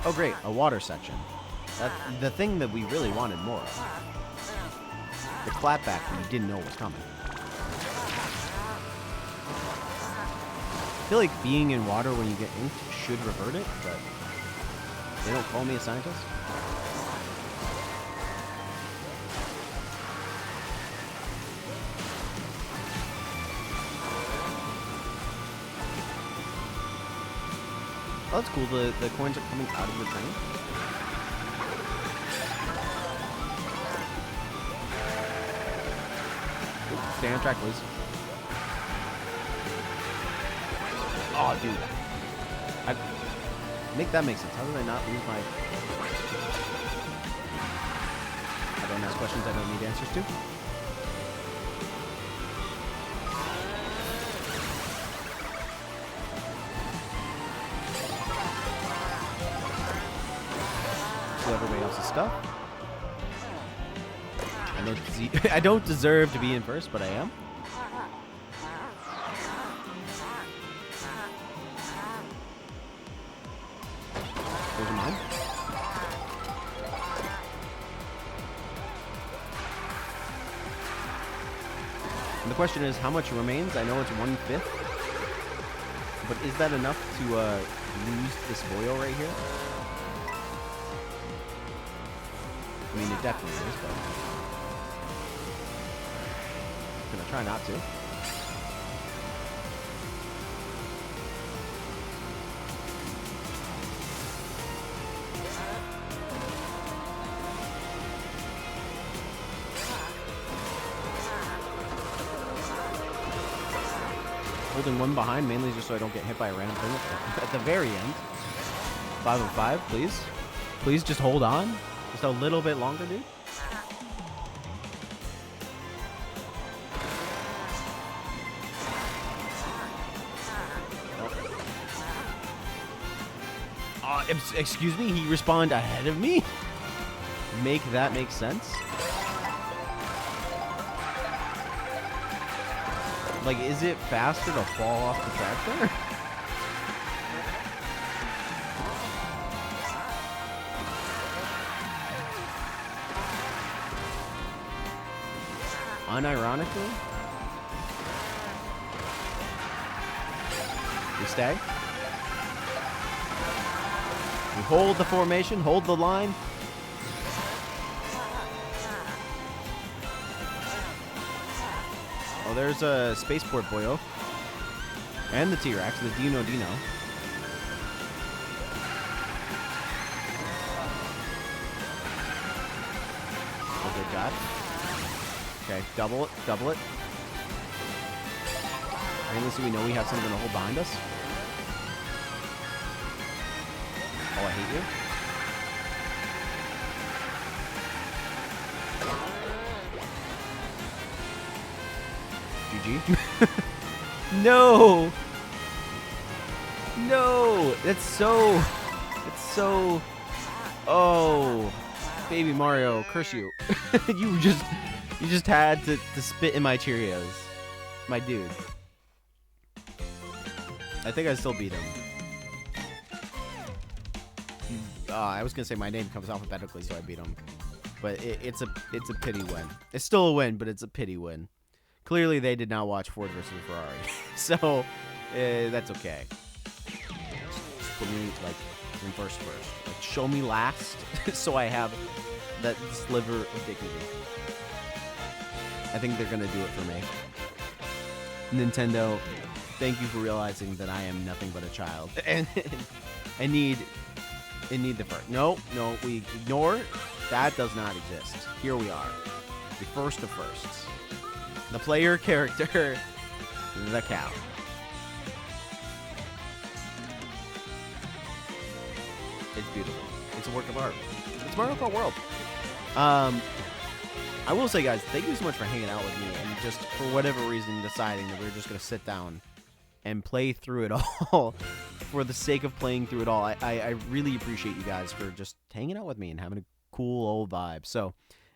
Oh great, a water section. That's the thing that we really wanted more of. The clapback when you didn't know was coming. I feel like being in water when you get inked should revert it, but they don't call me a scientist. Oh, that's cool. The coins are coming out of the train. Oops, stay on track, please. Oh, dude. Make that make sense. How did I not lose my... I don't ask questions I don't need answers to. Steal everybody else's stuff. I don't deserve to be in first, but I am. And the question is, how much remains? I know it's 1/5, but is that enough to lose this boil right here? I mean, it definitely is, but I'm gonna try not to. Holding one behind, mainly just so I don't get hit by a random thing at the very end. 5 of 5, please. Please just hold on. Just a little bit longer, dude. Excuse me, he respawned ahead of me? Make that make sense? Like, is it faster to fall off the track there? unironically. We stay. We hold the formation, hold the line. Oh, there's a spaceport boyo. And the T-Rex, the Dino Dino. Oh, good God. Okay, double it, double it. And listen, we know we have something to hold behind us. Oh, I hate you. GG. No! No! That's so... Oh. Baby Mario, curse you. You just had to spit in my Cheerios. My dude. I think I still beat him. I was gonna say my name comes alphabetically, so I beat him. But it's a pity win. It's still a win, but it's a pity win. Clearly, they did not watch Ford versus Ferrari, so that's okay. Just put me like in first. Like show me last, so I have that sliver of dignity. I think they're gonna do it for me. Nintendo, thank you for realizing that I am nothing but a child, and I need the first. No, we ignore. That does not exist. Here we are, the first of firsts. The player character, the cow. It's beautiful. It's a work of art. It's Mario Kart World. I will say, guys, thank you so much for hanging out with me and just, for whatever reason, deciding that we're just going to sit down and play through it all for the sake of playing through it all. I really appreciate you guys for just hanging out with me and having a cool old vibe. So,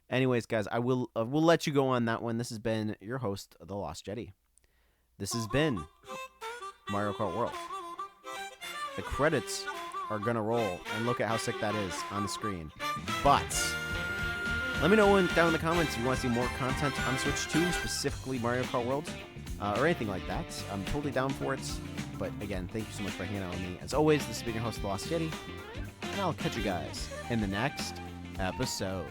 anyways, guys, we'll let you go on that one. This has been your host, TheLostYeti. This has been Mario Kart World. The credits are going to roll, and look at how sick that is on the screen. But let me know down in the comments if you want to see more content on Switch 2, specifically Mario Kart World, or anything like that. I'm totally down for it. But again, thank you so much for hanging out with me. As always, this has been your host, TheLostYeti, and I'll catch you guys in the next episode.